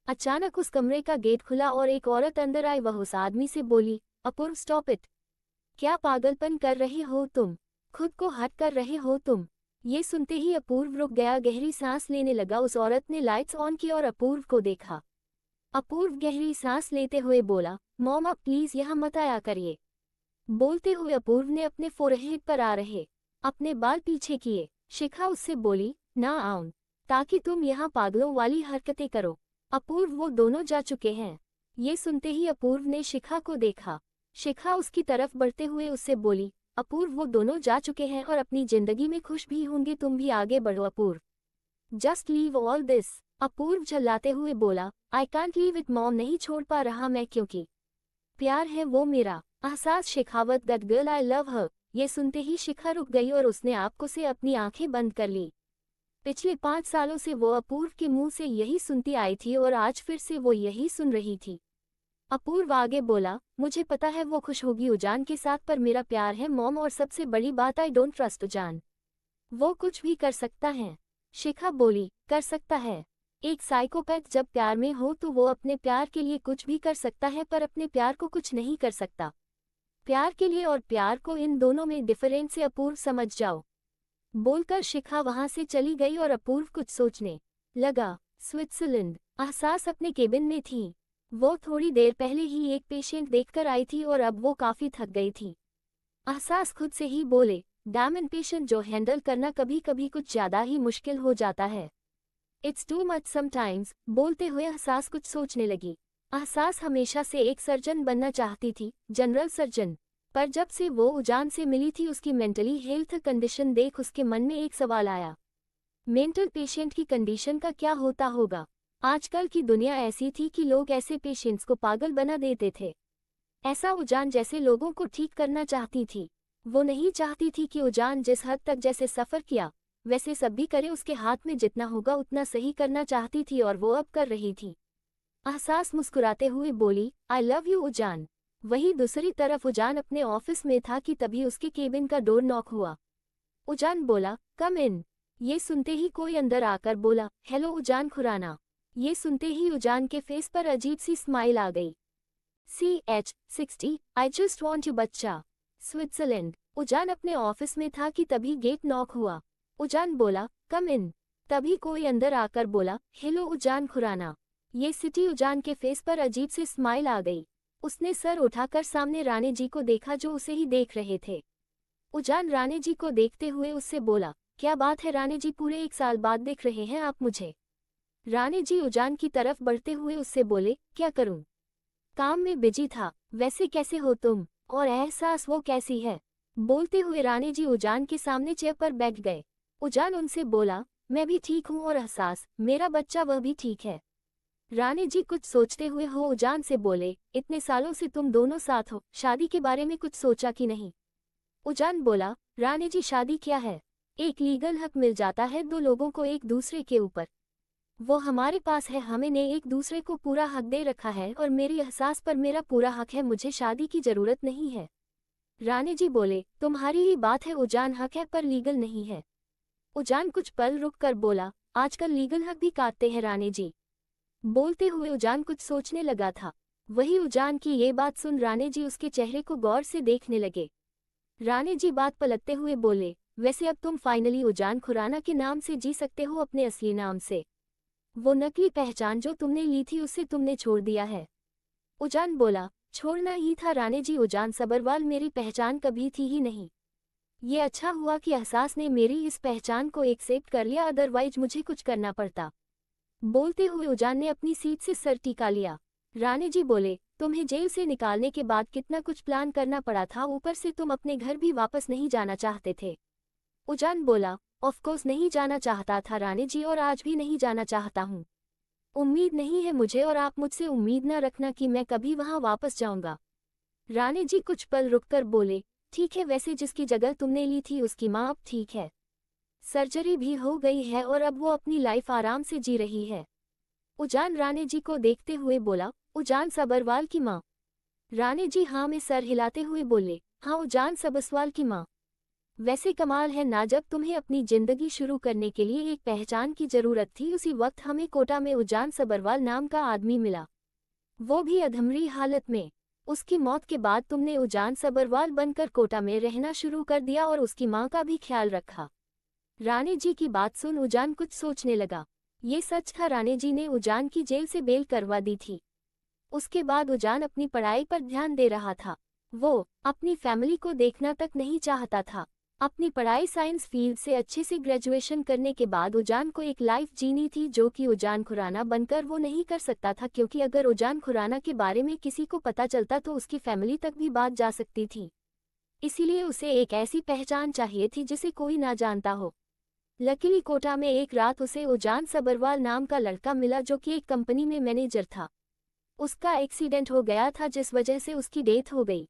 Speaker 1: अचानक उस कमरे का गेट खुला और एक औरत अंदर आई। वह उस आदमी से बोली, अपूर्व स्टॉप इट। क्या पागलपन कर रहे हो तुम? खुद को हट कर रहे हो तुम? ये सुनते ही अपूर्व रुक गया, गहरी सांस लेने लगा। उस औरत ने लाइट्स ऑन की और अपूर्व को देखा। अपूर्व गहरी सांस लेते हुए बोला, मॉम आप प्लीज यहाँ मत आया करिए। बोलते हुए अपूर्व ने अपने फोरहेड पर आ रहे अपने बाल पीछे किए। शिखा उससे बोली, ना आऊं, ताकि तुम यहाँ पागलों वाली हरकतें करो। अपूर्व वो दोनों जा चुके हैं। ये सुनते ही अपूर्व ने शिखा को देखा। शिखा उसकी तरफ बढ़ते हुए उससे बोली, अपूर्व वो दोनों जा चुके हैं और अपनी जिंदगी में खुश भी होंगे, तुम भी आगे बढ़ो Apurva. Just leave all this. Apurva झल्लाते हुए बोला, I can't leave it mom, नहीं छोड़ पा रहा मैं, क्योंकि प्यार है वो मेरा। एहसास Shekhawat, that girl I love हर। ये सुनते ही शिखा रुक गई और उसने आपको से अपनी आंखें बंद कर ली। पिछले 5 सालों से वो अपूर्व के मुंह से यही सुनती आई थी और आज फिर से वो यही सुन रही थी। अपूर्व आगे बोला, मुझे पता है वो खुश होगी उजान के साथ, पर मेरा प्यार है मॉम, और सबसे बड़ी बात आई डोंट ट्रस्ट उजान। वो कुछ भी कर सकता है। शिखा बोली, कर सकता है? एक साइकोपैथ जब प्यार में हो तो वो अपने प्यार के लिए कुछ भी कर सकता है, पर अपने प्यार को कुछ नहीं कर सकता। प्यार के लिए और प्यार को, इन दोनों में डिफरेंस से अपूर्व समझ जाओ। बोलकर शिखा वहां से चली गई और अपूर्व कुछ सोचने लगा। स्विट्जरलैंड। एहसास अपने केबिन में थी। वो थोड़ी देर पहले ही एक पेशेंट देखकर आई थी और अब वो काफी थक गई थी। एहसास खुद से ही बोले, डैम इम्पेशेंट जो हैंडल करना कभी कभी कुछ ज्यादा ही मुश्किल हो जाता है। It's too much sometimes. बोलते हुए एहसास कुछ सोचने लगी। एहसास हमेशा से एक सर्जन बनना चाहती थी, जनरल सर्जन। पर जब से वो उजान से मिली थी, उसकी मेंटली हेल्थ कंडीशन देख उसके मन में एक सवाल आया, मेंटल पेशेंट की कंडीशन का क्या होता होगा? आजकल की दुनिया ऐसी थी कि लोग ऐसे पेशेंट्स को पागल बना देते थे। ऐसा उजान जैसे लोगों को ठीक करना चाहती थी। वो नहीं चाहती थी कि उजान जिस हद तक जैसे सफ़र किया वैसे सब भी करे, उसके हाथ में जितना होगा उतना सही करना चाहती थी और वो अब कर रही थी। एहसास मुस्कुराते हुए बोली, आई लव यू उजान। वहीं दूसरी तरफ उजान अपने ऑफिस में था कि तभी उसके केबिन का डोर नॉक हुआ। उजान बोला, कम इन। ये सुनते ही कोई अंदर आकर बोला, हेलो उजान खुराना। ये सुनते ही उजान के फेस पर अजीब सी स्माइल आ गई। CH60, I just want you बच्चा। स्विट्जरलैंड। उजान अपने ऑफिस में था कि तभी गेट नॉक हुआ। उजान बोला, कम इन। तभी कोई अंदर आकर बोला, हेलो उजान खुराना। ये सिटी उजान के फेस पर अजीब सी स्माइल आ गई। उसने सर उठाकर सामने राणे जी को देखा जो उसे ही देख रहे थे। उजान राणे जी को देखते हुए उससे बोला, क्या बात है राणे जी, पूरे 1 साल बाद देख रहे हैं आप मुझे? राणे जी उजान की तरफ बढ़ते हुए उससे बोले, क्या करूं? काम में बिजी था। वैसे कैसे हो तुम? और एहसास वो कैसी है? बोलते हुए राणे जी उजान के सामने चेयर पर बैठ गए। उजान उनसे बोला, मैं भी ठीक हूं और एहसास, मेरा बच्चा वह भी ठीक है। राणे जी कुछ सोचते हुए हो उजान से बोले, इतने सालों से तुम दोनों साथ हो, शादी के बारे में कुछ सोचा कि नहीं? उजान बोला, राणे जी शादी क्या है? एक लीगल हक मिल जाता है 2 लोगों को एक दूसरे के ऊपर। वो हमारे पास है, हमें ने एक दूसरे को पूरा हक दे रखा है और मेरी एहसास पर मेरा पूरा हक है, मुझे शादी की जरूरत नहीं है। राणे जी बोले, तुम्हारी ही बात है उजान, हक है पर लीगल नहीं है। उजान कुछ पल रुक कर बोला, आजकल लीगल हक भी काटते हैं राणे जी। बोलते हुए उजान कुछ सोचने लगा था। वही उजान की ये बात सुन राणे जी उसके चेहरे को गौर से देखने लगे। राणे जी बात पलटते हुए बोले, वैसे अब तुम फाइनली उजान खुराना के नाम से जी सकते हो, अपने असली नाम से। वो नकली पहचान जो तुमने ली थी उसे तुमने छोड़ दिया है। उजान बोला, छोड़ना ही था राणे जी उजान सबरवाल, मेरी पहचान कभी थी ही नहीं। ये अच्छा हुआ कि एहसास ने मेरी इस पहचान को एक्सेप्ट कर लिया, अदरवाइज मुझे कुछ करना पड़ता। बोलते हुए उजान ने अपनी सीट से सर टिका लिया। राणे जी बोले, तुम्हें जेल से निकालने के बाद कितना कुछ प्लान करना पड़ा था, ऊपर से तुम अपने घर भी वापस नहीं जाना चाहते थे। उजान बोला, ऑफ कोर्स नहीं जाना चाहता था राणे जी, और आज भी नहीं जाना चाहता हूँ। उम्मीद नहीं है मुझे और आप मुझसे उम्मीद न रखना कि मैं कभी वहाँ वापस जाऊँगा। राणे जी कुछ पल रुककर बोले, ठीक है, वैसे जिसकी जगह तुमने ली थी उसकी माँ अब ठीक है। सर्जरी भी हो गई है और अब वो अपनी लाइफ आराम से जी रही है। उजान राणे जी को देखते हुए बोला, उजान सबरवाल की माँ। राणे जी हाँ में सर हिलाते हुए बोले, हाँ उजान सबरवाल की माँ। वैसे कमाल है ना, जब तुम्हें अपनी जिंदगी शुरू करने के लिए एक पहचान की जरूरत थी, उसी वक्त हमें कोटा में उजान सबरवाल नाम का आदमी मिला, वो भी अधमरी हालत में। उसकी मौत के बाद तुमने उजान सबरवाल बनकर कोटा में रहना शुरू कर दिया और उसकी माँ का भी ख्याल रखा। राणे जी की बात सुन उजान कुछ सोचने लगा। ये सच था, राणे जी ने उजान की जेल से बेल करवा दी थी। उसके बाद उजान अपनी पढ़ाई पर ध्यान दे रहा था। वो अपनी फैमिली को देखना तक नहीं चाहता था। अपनी पढ़ाई साइंस फील्ड से अच्छे से ग्रेजुएशन करने के बाद उजान को एक लाइफ जीनी थी जो कि उजान खुराना बनकर वो नहीं कर सकता था, क्योंकि अगर उजान खुराना के बारे में किसी को पता चलता तो उसकी फैमिली तक भी बात जा सकती थी। इसीलिए उसे एक ऐसी पहचान चाहिए थी जिसे कोई ना जानता हो। लकीली कोटा में एक रात उसे उजान सबरवाल नाम का लड़का मिला जो कि एक कंपनी में मैनेजर था। उसका एक्सीडेंट हो गया था जिस वजह से उसकी डेथ हो गई।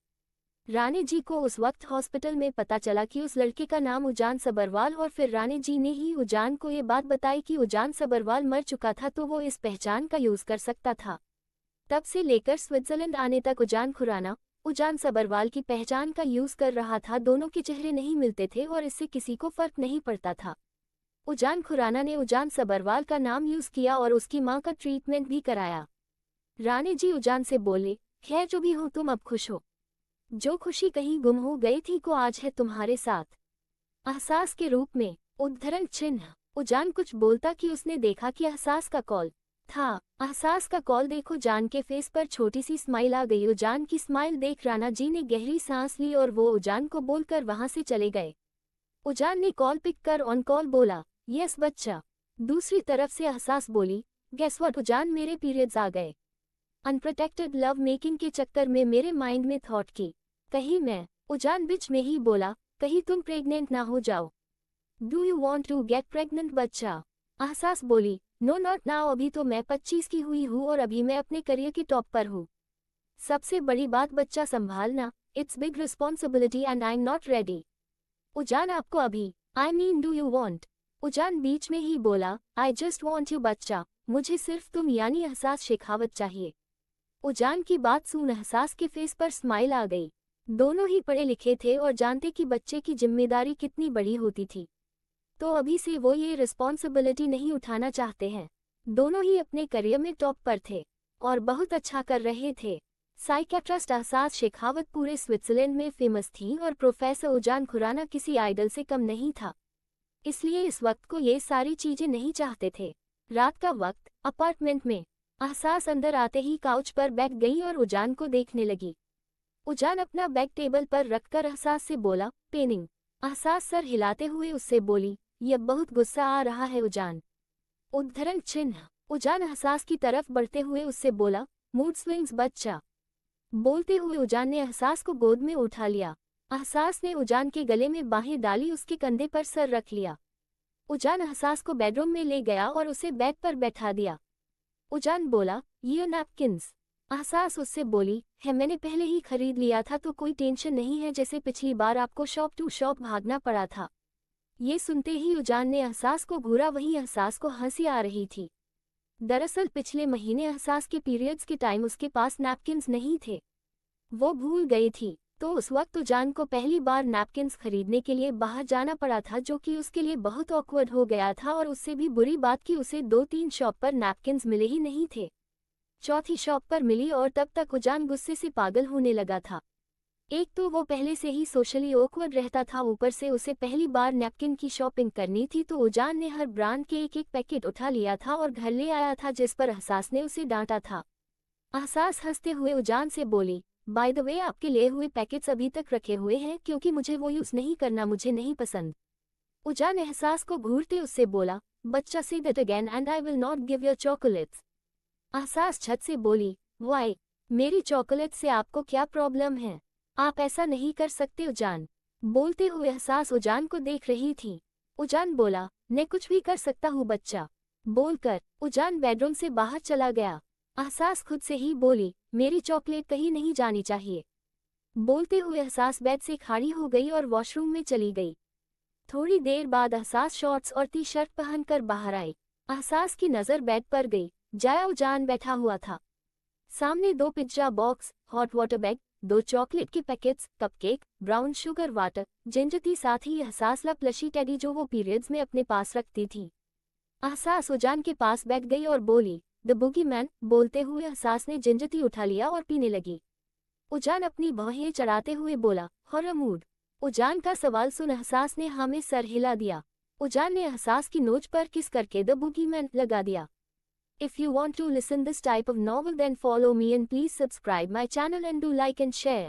Speaker 1: राणे जी को उस वक्त हॉस्पिटल में पता चला कि उस लड़के का नाम उजान सबरवाल, और फिर राणे जी ने ही उजान को ये बात बताई कि उजान सबरवाल मर चुका था तो वो इस पहचान का यूज कर सकता था। तब से लेकर स्विट्जरलैंड आने तक उजान खुराना उजान सबरवाल की पहचान का यूज कर रहा था। दोनों के चेहरे नहीं मिलते थे और इससे किसी को फर्क नहीं पड़ता था। उजान खुराना ने उजान सबरवाल का नाम यूज किया और उसकी मां का ट्रीटमेंट भी कराया। राणे जी उजान से बोले, खैर जो भी हो तुम अब खुश हो। जो खुशी कहीं गुम हो गई थी को आज है तुम्हारे साथ। एहसास के रूप में उद्धरण चिन्ह। उजान कुछ बोलता कि उसने देखा कि एहसास का कॉल था। एहसास का कॉल देखो, जान के फेस पर छोटी सी स्माइल आ गई। उजान की स्माइल देख राणा जी ने गहरी सांस ली और वो उजान को बोलकर वहां से चले गए। उजान ने कॉल पिक कर ऑन कॉल बोला, यस बच्चा। दूसरी तरफ से एहसास बोली, गेस व्हाट उजान, मेरे पीरियड्स आ गए। अनप्रोटेक्टेड लव मेकिंग के चक्कर में मेरे माइंड में थॉट की कहीं मैं। उजान बीच में ही बोला, कहीं तुम प्रेग्नेंट ना हो जाओ। Do you want to get pregnant बच्चा? एहसास बोली, नो नॉट नाउ, अभी तो मैं 25 की हुई हूँ और अभी मैं अपने करियर की टॉप पर हूँ। सबसे बड़ी बात बच्चा संभालना, it's big responsibility and I am not ready. उजान आपको अभी, I mean do you want? उजान बीच में ही बोला, आई जस्ट वॉन्ट यू बच्चा, मुझे सिर्फ तुम यानी एहसास शेखावत चाहिए। उजान की बात सुन एहसास के फेस पर स्माइल आ गई। दोनों ही पढ़े लिखे थे और जानते कि बच्चे की जिम्मेदारी कितनी बड़ी होती थी, तो अभी से वो ये रिस्पॉन्सिबिलिटी नहीं उठाना चाहते हैं। दोनों ही अपने करियर में टॉप पर थे और बहुत अच्छा कर रहे थे। साइकियाट्रिस्ट एहसास शेखावत पूरे स्विट्जरलैंड में फेमस थी और प्रोफेसर उजान खुराना किसी आइडल से कम नहीं था, इसलिए इस वक्त को ये सारी चीजें नहीं चाहते थे। रात का वक्त अपार्टमेंट में एहसास अंदर आते ही काउच पर बैठ गई और उजान को देखने लगी। उजान अपना बैग टेबल पर रखकर एहसास से बोला, पेनिंग। एहसास सर हिलाते हुए उससे बोली, यह बहुत गुस्सा आ रहा है उजान। उद्धरण चिन्ह। उजान एहसास की तरफ बढ़ते हुए उससे बोला, मूड स्विंग्स बच्चा। बोलते हुए उजान ने एहसास को गोद में उठा लिया। एहसास ने उजान के गले में बाहें डाली, उसके कंधे पर सर रख लिया। उजान एहसास को बेडरूम में ले गया और उसे बेड पर बैठा दिया। उजान बोला, ये नैपकिन्स। एहसास उससे बोली, है मैंने पहले ही खरीद लिया था तो कोई टेंशन नहीं है, जैसे पिछली बार आपको शॉप टू शॉप भागना पड़ा था। ये सुनते ही उजान ने एहसास को घूरा, वहीं एहसास को हंसी आ रही थी। दरअसल पिछले महीने एहसास के पीरियड्स के टाइम उसके पास नैपकिन्स नहीं थे, वो भूल गई थी, तो उस वक्त उजान को पहली बार नैपकिन्स खरीदने के लिए बाहर जाना पड़ा था, जो कि उसके लिए बहुत ऑकवर्ड हो गया था। और उससे भी बुरी बात कि उसे 2-3 शॉप पर नैपकिन्स मिले ही नहीं थे। चौथी शॉप पर मिली और तब तक उजान गुस्से से पागल होने लगा था। एक तो वो पहले से ही सोशली ऑकवर्ड रहता था, ऊपर से उसे पहली बार नैपकिन की शॉपिंग करनी थी, तो उजान ने हर ब्रांड के एक एक पैकेट उठा लिया था और घर ले आया था, जिस पर एहसास ने उसे डांटा था। एहसास हंसते हुए उजान से बोली, बाय द वे आपके लिए हुए पैकेट्स अभी तक रखे हुए हैं क्योंकि मुझे वो यूज नहीं करना, मुझे नहीं पसंद। उजान एहसास को घूरते उससे बोला, बच्चा say that again and I will not give your chocolates. एहसास झट से बोली, वाई, मेरी चॉकलेट से आपको क्या प्रॉब्लम है? आप ऐसा नहीं कर सकते उजान। बोलते हुए एहसास उजान को देख रही थी। उजान बोला, मैं कुछ भी कर सकता हूँ बच्चा। बोलकर उजान बेडरूम से बाहर चला गया। एहसास खुद से ही बोली, मेरी चॉकलेट कहीं नहीं जानी चाहिए। बोलते हुए एहसास बेड से खड़ी हो गई और वॉशरूम में चली गई। थोड़ी देर बाद एहसास शॉर्ट्स और टी शर्ट पहनकर बाहर आई। एहसास की नज़र बेड पर गई। जया उजान बैठा हुआ था। सामने 2 pizza box, hot water bag, 2 chocolate के packets, cupcake, brown sugar water, ginger tea, साथ ही एहसास ला प्लशी टेडी जो वो पीरियड्स में अपने पास रखती थी। एहसास उजान के पास बैठ गई और बोली, द बुगी मैन। बोलते हुए एहसास ने जिंजर टी उठा लिया और पीने लगी। उजान अपनी भौहें चढ़ाते हुए बोला, हॉरर मूड। उजान का सवाल सुन एहसास ने हाँ में सर हिला दिया। उजान ने एहसास की नोच पर किस करके द बुगी मैन लगा दिया। If you want to listen this type of novel then follow me and please subscribe my channel and do like and share.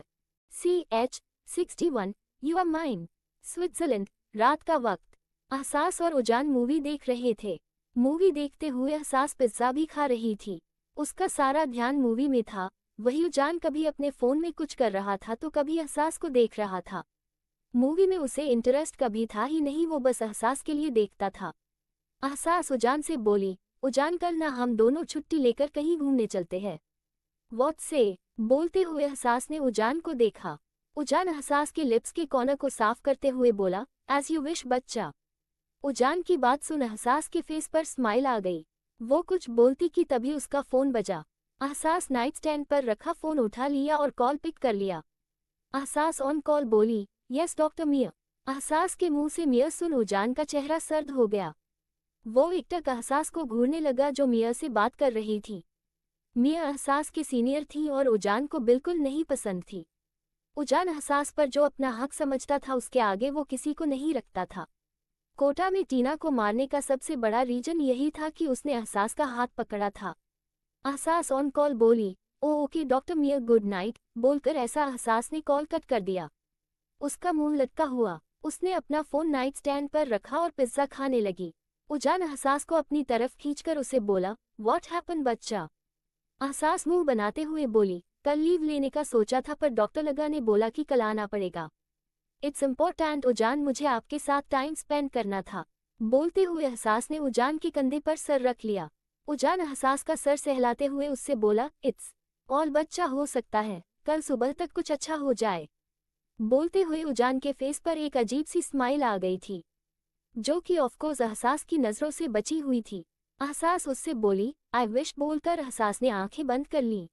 Speaker 1: CH61, You Are Mine. Switzerland, रात का वक्त। एहसास और उजान मूवी देख रहे थे। मूवी देखते हुए एहसास पिज्जा भी खा रही थी। उसका सारा ध्यान मूवी में था। वही उजान कभी अपने फोन में कुछ कर रहा था तो कभी एहसास को देख रहा था। मूवी में उसे इंटरेस्ट कभी था ही नहीं, वो बस एहसास के लिए देखता था। एहसास उजान से बोली, उजान कल ना हम दोनों छुट्टी लेकर कहीं घूमने चलते हैं। व्हाट से? बोलते हुए एहसास ने उजान को देखा। उजान एहसास के लिप्स के कॉर्नर को साफ करते हुए बोला, एज यू विश बच्चा। उजान की बात सुन एहसास के फेस पर स्माइल आ गई। वो कुछ बोलती कि तभी उसका फोन बजा। एहसास नाइट स्टैंड पर रखा फोन उठा लिया और कॉल पिक कर लिया। एहसास ऑन कॉल बोली, यस डॉक्टर मिया। एहसास के मुंह से मिया सुन उजान का चेहरा सर्द हो गया। वो एकटक एहसास को घूरने लगा जो मिया से बात कर रही थी। मिया एहसास के सीनियर थी और उजान को बिल्कुल नहीं पसंद थी। उजान एहसास पर जो अपना हक समझता था उसके आगे वो किसी को नहीं रखता था। कोटा में टीना को मारने का सबसे बड़ा रीजन यही था कि उसने एहसास का हाथ पकड़ा था। एहसास ऑन कॉल बोली, ओ ओके डॉक्टर मिया गुड नाइट। बोलकर ऐसा एहसास ने कॉल कट कर दिया। उसका मुंह लटका हुआ। उसने अपना फोन नाइट स्टैंड पर रखा और पिज्जा खाने लगी। उजान एहसास को अपनी तरफ खींचकर उसे बोला, व्हाट हैपन बच्चा। एहसास मुंह बनाते हुए बोली, कल लीव लेने का सोचा था पर डॉक्टर लगा ने बोला कि कल आना पड़ेगा। इट्स इम्पोर्टेंट उजान, मुझे आपके साथ टाइम स्पेंड करना था। बोलते हुए एहसास ने उजान के कंधे पर सर रख लिया। उजान एहसास का सर सहलाते हुए उससे बोला, इट्स ऑल बच्चा, हो सकता है कल सुबह तक कुछ अच्छा हो जाए। बोलते हुए उजान के फेस पर एक अजीब सी स्माइल आ गई थी जो कि ऑफकोर्स एहसास की नजरों से बची हुई थी। एहसास उससे बोली, आई विश। बोलकर एहसास ने आंखें बंद कर लीं।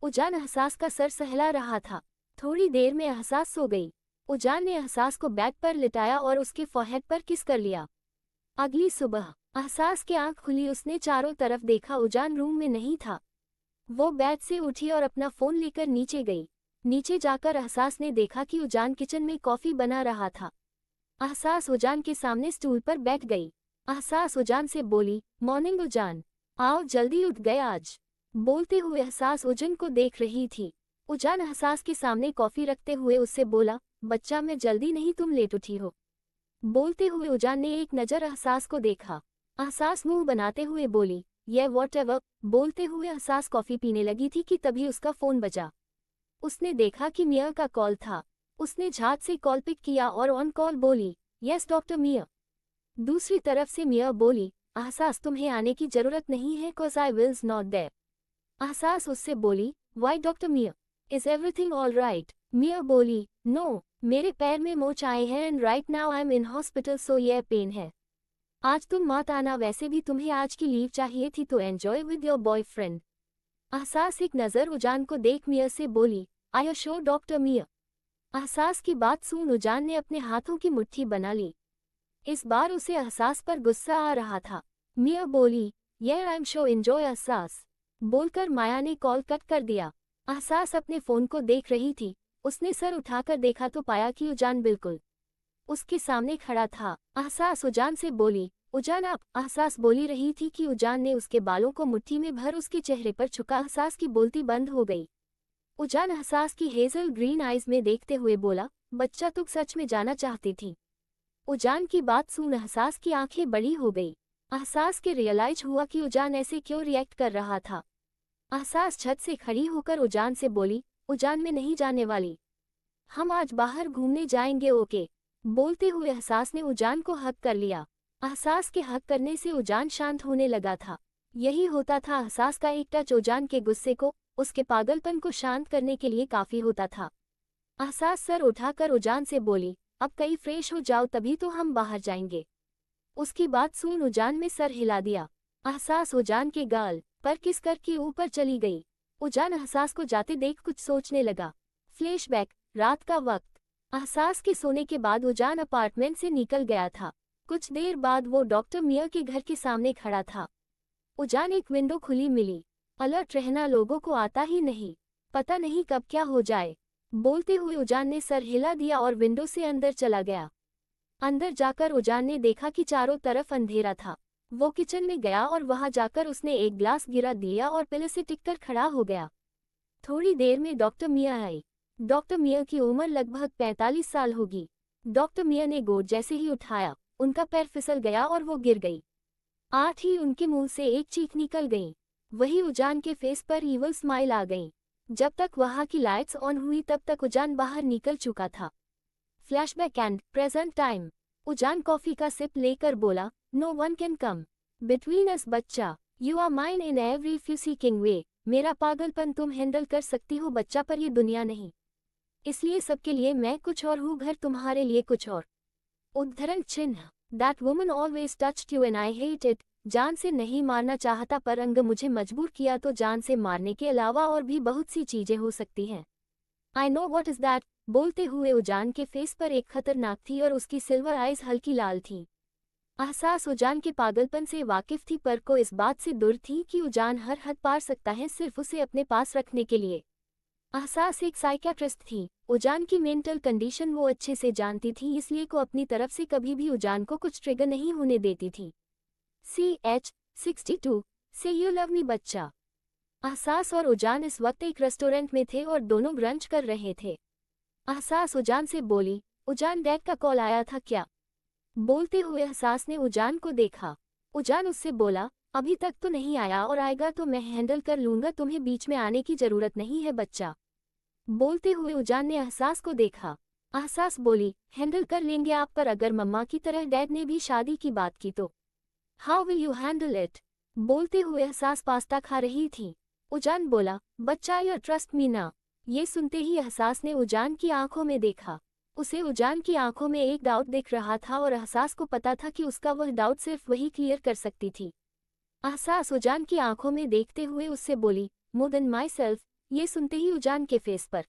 Speaker 1: उजान एहसास का सर सहला रहा था। थोड़ी देर में एहसास सो गई। उजान ने एहसास को बेड पर लिटाया और उसके फोरहेड पर किस कर लिया। अगली सुबह एहसास की आंख खुली। उसने चारों तरफ देखा, उजान रूम में नहीं था। वो बेड से उठी और अपना फोन लेकर नीचे गई। नीचे जाकर एहसास ने देखा कि उजान किचन में कॉफी बना रहा था। एहसास उजान के सामने स्टूल पर बैठ गई। एहसास उजान से बोली, मॉर्निंग उजान, आओ जल्दी उठ गए आज। बोलते हुए एहसास उजान को देख रही थी। उजान एहसास के सामने कॉफी रखते हुए उससे बोला, बच्चा मैं जल्दी नहीं, तुम लेट उठी हो। बोलते हुए उजान ने एक नज़र एहसास को देखा। एहसास मुंह बनाते हुए बोली, ये व्हाटएवर। बोलते हुए एहसास कॉफी पीने लगी थी कि तभी उसका फोन बजा। उसने देखा कि मिया का कॉल था। उसने झाट से कॉल पिक किया और ऑन कॉल बोली, यस डॉक्टर मिया। दूसरी तरफ से मिया बोली, एहसास तुम्हें आने की जरूरत नहीं है cause I wills not there. Ehsaas उससे बोली, why doctor Mia, is everything all right. Mia बोली, नो, मेरे पैर में मोच आए हैं and right now I am in hospital so ये पेन है। आज तुम मत आना, वैसे भी तुम्हें आज की लीव चाहिए थी तो एंजॉय विद योर बॉयफ्रेंड। एहसास एक नज़र उजान को देख मिया से बोली, आई श्योर डॉक्टर मिया। एहसास की बात सुन उजान ने अपने हाथों की मुट्ठी बना ली। इस बार उसे एहसास पर गुस्सा आ रहा था। मिया बोली, ये आई एम श्योर एंजॉय एहसास। बोलकर माया ने कॉल कट कर दिया। एहसास अपने फोन को देख रही थी। उसने सर उठाकर देखा तो पाया कि उजान बिल्कुल उसके सामने खड़ा था। एहसास उजान से बोली, उजान आप। एहसास बोली रही थी कि उजान ने उसके बालों को मुट्ठी में भर उसके चेहरे पर छुका। एहसास की बोलती बंद हो गई। उजान एहसास की हेजल ग्रीन आइज में देखते हुए बोला, बच्चा तुम सच में जाना चाहती थी। उजान की बात सुन एहसास की आंखें बड़ी हो गई। एहसास के रियलाइज हुआ कि उजान ऐसे क्यों रिएक्ट कर रहा था। एहसास छत से खड़ी होकर उजान से बोली, उजान में नहीं जाने वाली, हम आज बाहर घूमने जाएंगे ओके। बोलते हुए एहसास ने उजान को हक कर लिया। एहसास के हक करने से उजान शांत होने लगा था। यही होता था, एहसास का एक टच उजान के गुस्से को, उसके पागलपन को शांत करने के लिए काफी होता था। एहसास सर उठाकर उजान से बोली, अब कहीं फ्रेश हो जाओ तभी तो हम बाहर जाएंगे। उसकी बात सुन उजान में सर हिला दिया। अहसास उजान के गाल पर किस करके ऊपर चली गई। उजान अहसास को जाते देख कुछ सोचने लगा। फ्लैशबैक, रात का वक्त। अहसास के सोने के बाद उजान अपार्टमेंट से निकल गया था। कुछ देर बाद वो डॉक्टर मिया के घर के सामने खड़ा था। उजान एक विंडो खुली मिली। अलर्ट रहना, लोगों को आता ही नहीं, पता नहीं कब क्या हो जाए। बोलते हुए उजान ने सर हिला दिया और विंडो से अंदर चला गया। अंदर जाकर उजान ने देखा कि चारों तरफ अंधेरा था। वो किचन में गया और वहां जाकर उसने एक ग्लास गिरा दिया और पिले से टिककर खड़ा हो गया। थोड़ी देर में डॉक्टर मिया आई। डॉक्टर मिया की उम्र लगभग 45 साल होगी। डॉक्टर मिया ने गोद जैसे ही उठाया, उनका पैर फिसल गया और वो गिर गई। आठ ही उनके मुंह से एक चीख निकल गई। वही उजान के फेस पर ईवल स्माइल आ गई। जब तक वहां की लाइट्स ऑन हुई तब तक उजान बाहर निकल चुका था। Flashback and present time. Ujaan coffee का सिप लेकर बोला, no one can come between us बच्चा, you are mine in every few seeking way. मेरा पागलपन तुम हैंडल कर सकती हो बच्चा, पर ये दुनिया नहीं। इसलिए सबके लिए मैं कुछ और हूँ, घर तुम्हारे लिए कुछ और। उद्धरण चिन्ह। That woman always touched you and I hate it. जान से नहीं मारना चाहता पर अंग मुझे मजबूर किया तो जान से मारने के अलावा और भी बहुत सी चीजें हो सकती हैं। I know what is that. बोलते हुए उजान के फेस पर एक खतरनाक थी और उसकी सिल्वर आइज हल्की लाल थी। अहसास उजान के पागलपन से वाकिफ थी पर को इस बात से दूर थी कि उजान हर हद पार सकता है सिर्फ उसे अपने पास रखने के लिए। अहसास एक साइकियाट्रिस्ट थी। उजान की मेंटल कंडीशन वो अच्छे से जानती थी, इसलिए को अपनी तरफ से कभी भी उजान को कुछ ट्रिगर नहीं होने देती थी। CH-62 से यू लव मी बच्चा। अहसास और उजान इस वक्त एक रेस्टोरेंट में थे और दोनों ब्रंच कर रहे थे। अहसास उजान से बोली, उजान डैड का कॉल आया था क्या? बोलते हुए अहसास ने उजान को देखा। उजान उससे बोला, अभी तक तो नहीं आया और आएगा तो मैं हैंडल कर लूंगा, तुम्हें बीच में आने की जरूरत नहीं है बच्चा। बोलते हुए उजान ने अहसास को देखा। अहसास बोली, हैंडल कर लेंगे आप, पर अगर मम्मा की तरह डैड ने भी शादी की बात की तो how will you handle it? बोलते हुए अहसास पास्ता खा रही थी। उजान बोला, बच्चा यू ट्रस्ट मी ना। ये सुनते ही अहसास ने उजान की आंखों में देखा। उसे उजान की आंखों में एक डाउट दिख रहा था और अहसास को पता था कि उसका वह डाउट सिर्फ वही क्लियर कर सकती थी। अहसास उजान की आंखों में देखते हुए उससे बोली, मोर देन माई सेल्फ। ये सुनते ही उजान के फेस पर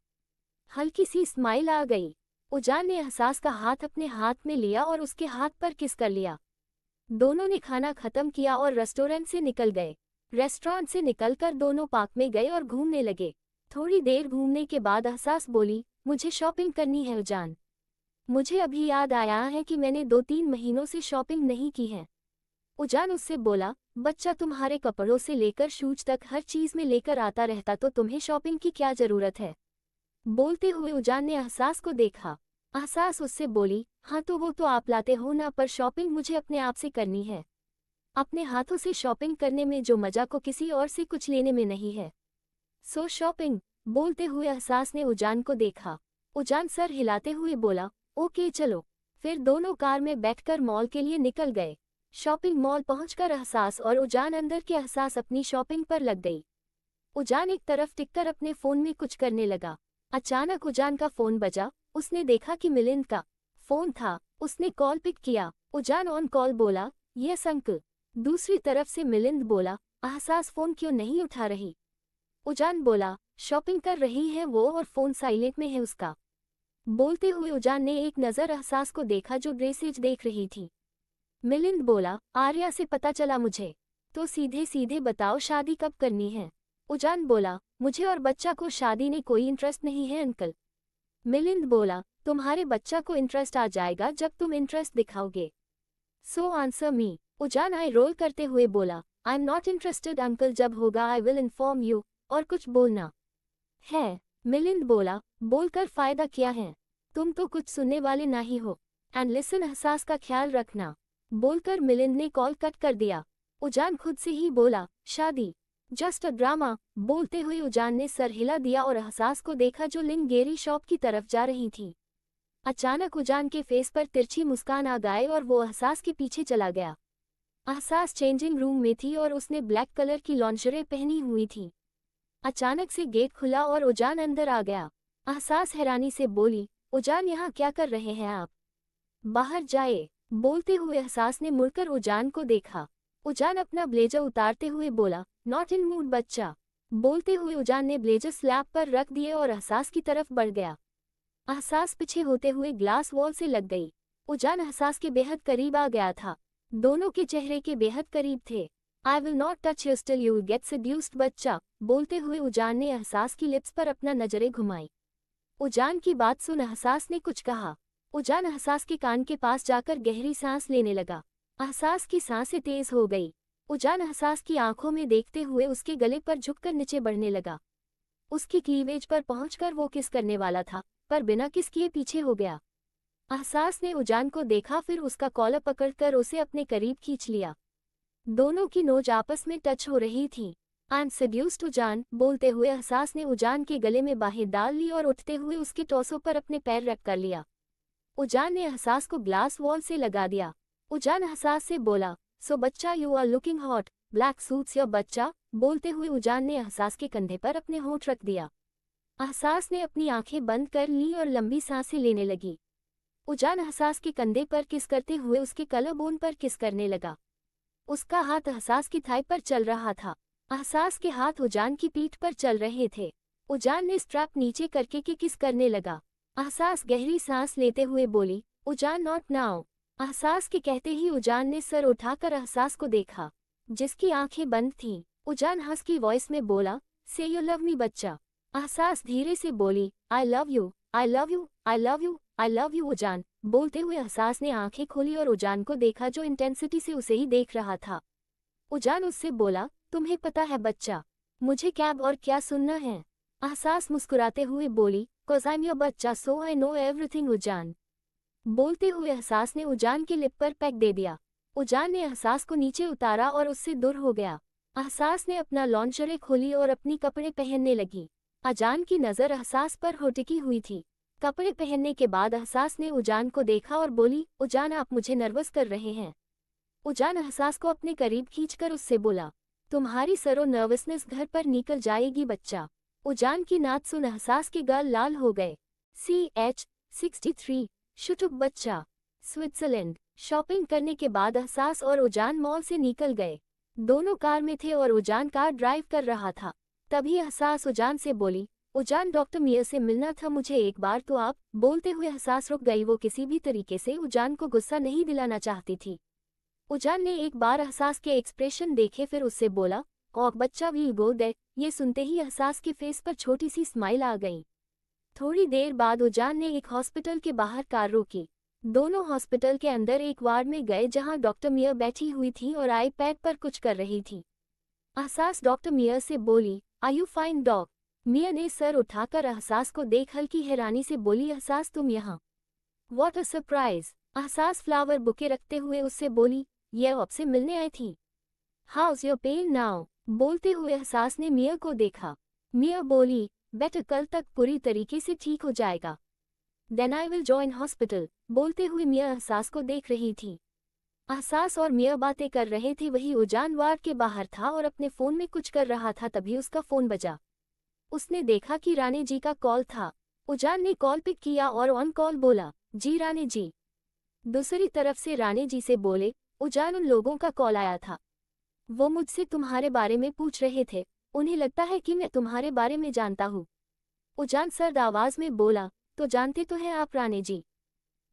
Speaker 1: हल्की सी स्माइल आ गई। उजान ने अहसास का हाथ अपने हाथ में लिया और उसके हाथ पर किस कर लिया। दोनों ने खाना खत्म किया और रेस्टोरेंट से निकल गए। रेस्टोरेंट से निकलकर दोनों पार्क में गए और घूमने लगे। थोड़ी देर घूमने के बाद अहसास बोली, मुझे शॉपिंग करनी है उजान। मुझे अभी याद आया है कि मैंने 2-3 महीनों से शॉपिंग नहीं की है। उजान उससे बोला, बच्चा तुम्हारे कपड़ों से लेकर शूज तक हर चीज में लेकर आता रहता तो तुम्हें शॉपिंग की क्या जरूरत है? बोलते हुए उजान ने अहसास को देखा। अहसास उससे बोली, हाँ तो वो तो आप लाते हो ना, पर शॉपिंग मुझे अपने आप से करनी है। अपने हाथों से शॉपिंग करने में जो मजा को किसी और से कुछ लेने में नहीं है। सो शॉपिंग। बोलते हुए अहसास ने उजान को देखा। उजान सर हिलाते हुए बोला, ओके चलो। फिर दोनों कार में बैठकर मॉल के लिए निकल गए। शॉपिंग मॉल पहुंचकर अहसास और उजान अंदर के अहसास अपनी शॉपिंग पर लग गई। उजान एक तरफ टिककर अपने फोन में कुछ करने लगा। अचानक उजान का फोन बजा। उसने देखा कि मिलिंद का फोन था। उसने कॉल पिक किया। उजान ऑन कॉल बोला, यस अंकल। दूसरी तरफ से मिलिंद बोला, अहसास फोन क्यों नहीं उठा रही? उजान बोला, शॉपिंग कर रही है वो और फोन साइलेंट में है उसका। बोलते हुए उजान ने एक नज़र अहसास को देखा जो ड्रेसेज देख रही थी। मिलिंद बोला, आर्या से पता चला मुझे। तो सीधे सीधे बताओ शादी कब करनी है? उजान बोला, मुझे और बच्चा को शादी में कोई इंटरेस्ट नहीं है अंकल। मिलिंद बोला, तुम्हारे बच्चा को इंटरेस्ट आ जाएगा जब तुम इंटरेस्ट दिखाओगे। So answer me. Ujaan eye roll करते हुए बोला, I am not interested uncle, जब होगा आई विल इन्फॉर्म यू। और कुछ बोलना है? मिलिंद बोला, बोलकर फायदा क्या है? तुम तो कुछ सुनने वाले ना ही हो। एंड लिसन, अहसास का ख्याल रखना। बोलकर मिलिंद ने कॉल कट कर दिया। उजान खुद से ही बोला, शादी जस्ट अ ड्रामा। बोलते हुए उजान ने सर हिला दिया और अहसास को देखा जो लिंगेरी शॉप की तरफ जा रही थी। अचानक उजान के फेस पर तिरछी मुस्कान आ गई और वो अहसास के पीछे चला गया। अहसास चेंजिंग रूम में थी और उसने ब्लैक कलर की लॉन्जरे पहनी हुई थी। अचानक से गेट खुला और उजान अंदर आ गया। अहसास हैरानी से बोली, उजान यहाँ क्या कर रहे हैं आप? बाहर जाए। बोलते हुए एहसास ने मुड़कर उजान को देखा। उजान अपना ब्लेजर उतारते हुए बोला, नॉट इन मूड बच्चा। बोलते हुए उजान ने ब्लेजर स्लैब पर रख दिए और एहसास की तरफ बढ़ गया। एहसास पीछे होते हुए ग्लास वॉल से लग गई। उजान एहसास के बेहद करीब आ गया था। दोनों के चेहरे के बेहद करीब थे। I will not touch you still you will get सेड्यूस्ड बच्चा। बोलते हुए उजान ने एहसास की लिप्स पर अपना नजरें घुमाई। उजान की बात सुन एहसास ने कुछ कहा। उजान एहसास के कान के पास जाकर गहरी सांस लेने लगा। एहसास की सांसें तेज हो गई। उजान एहसास की आंखों में देखते हुए उसके गले पर झुककर नीचे बढ़ने लगा। उसकी क्लीवेज पर पहुंचकर वो किस करने वाला था, पर बिना किस किए पीछे हो गया। एहसास ने उजान को देखा, फिर उसका कॉलर पकड़कर उसे अपने करीब खींच लिया। दोनों की नोज आपस में टच हो रही थी। आई एम सेड्यूस्ड उजान। बोलते हुए एहसास ने उजान के गले में बाहें डाल ली और उठते हुए उसके टॉसों पर अपने पैर रख कर लिया। उजान ने एहसास को ग्लास वॉल से लगा दिया। उजान एहसास से बोला, सो बच्चा you are looking hot, black suits your बच्चा। बोलते हुए उजान ने एहसास के कंधे पर अपने होंठ रख दिया। एहसास ने अपनी आंखें बंद कर ली और लंबी सांसें लेने लगी। उजान एहसास के कंधे पर किस करते हुए उसके कलरबोन पर किस करने लगा। उसका हाथ एहसास की थाई पर चल रहा था। एहसास के हाथ उजान की पीठ पर चल रहे थे। उजान ने स्ट्रैप नीचे करके किस करने लगा। एहसास गहरी सांस लेते हुए बोली, उजान नॉट नाउ। एहसास के कहते ही उजान ने सर उठाकर एहसास को देखा, जिसकी आंखें बंद थीं। उजान हंसकी वॉइस में बोला, से यू लव मी बच्चा। एहसास धीरे से बोली, I love you, I love you, I love you, I love you उजान। बोलते हुए एहसास ने आंखें खोली और उजान को देखा, जो इंटेंसिटी से उसे ही देख रहा था। उजान उससे बोला, तुम्हें पता है बच्चा, मुझे क्या और क्या सुनना है। एहसास मुस्कुराते हुए बोली, कॉज आई एम योर बच्चा सो आई नो एवरीथिंग उजान। बोलते हुए एहसास ने उजान के लिप पर पैक दे दिया। उजान ने एहसास को नीचे उतारा और उससे दूर हो गया। एहसास ने अपना लॉन्चरे खोली और अपनी कपड़े पहनने लगी। उजान की नज़र एहसास पर हो टिकी हुई थी। कपड़े पहनने के बाद एहसास ने उजान को देखा और बोली, उजान आप मुझे नर्वस कर रहे हैं। उजान एहसास को अपने करीब खींचकर उससे बोला, तुम्हारी सरो नर्वसनेस घर पर निकल जाएगी बच्चा। उजान की नात सुन एहसास के गाल लाल हो गए। CH-63 शुटुक बच्चा। स्विट्जरलैंड। शॉपिंग करने के बाद एहसास और उजान मॉल से निकल गए। दोनों कार में थे और उजान कार ड्राइव कर रहा था। तभी एहसास उजान से बोली, उजान डॉक्टर मिया से मिलना था मुझे एक बार तो आप। बोलते हुए एहसास रुक गई। वो किसी भी तरीके से उजान को गुस्सा नहीं दिलाना चाहती थी। उजान ने एक बार एहसास के एक्सप्रेशन देखे, फिर उससे बोला, ओह बच्चा वील गो देयर। ये सुनते ही एहसास के फेस पर छोटी सी स्माइल आ गई। थोड़ी देर बाद उजान ने एक हॉस्पिटल के बाहर कार रोकी। दोनों हॉस्पिटल के अंदर एक वार्ड में गए, जहां डॉक्टर मिया बैठी हुई थी और आईपैड पर कुछ कर रही थी। एहसास डॉक्टर मिया से बोली, आर यू फाइन डॉग। मिया ने सर उठाकर एहसास को देख हल्की हैरानी से बोली, एहसास तुम यहाँ, what a surprise. Ehsaas flower bouquet रखते हुए उससे बोली, ये आपसे मिलने आई थी। How's your pain now. बोलते हुए एहसास ने मिया को देखा। मिया बोली, बेटर कल तक पूरी तरीके से ठीक हो जाएगा। Then I will join hospital. बोलते हुए मिया एहसास को देख रही थी। एहसास और मिया बातें कर रहे थे। वही उजान वार्ड के बाहर था और अपने फोन में कुछ कर रहा था। तभी उसका फोन बजा। उसने देखा कि राणे जी का कॉल था। उजान ने कॉल पिक किया और ऑन कॉल बोला, जी राणे जी। दूसरी तरफ से राणे जी से बोले, उजान उन लोगों का कॉल आया था, वो मुझसे तुम्हारे बारे में पूछ रहे थे। उन्हें लगता है कि मैं तुम्हारे बारे में जानता हूँ। उजान सर्द आवाज में बोला, तो जानते तो हैं आप राणे जी।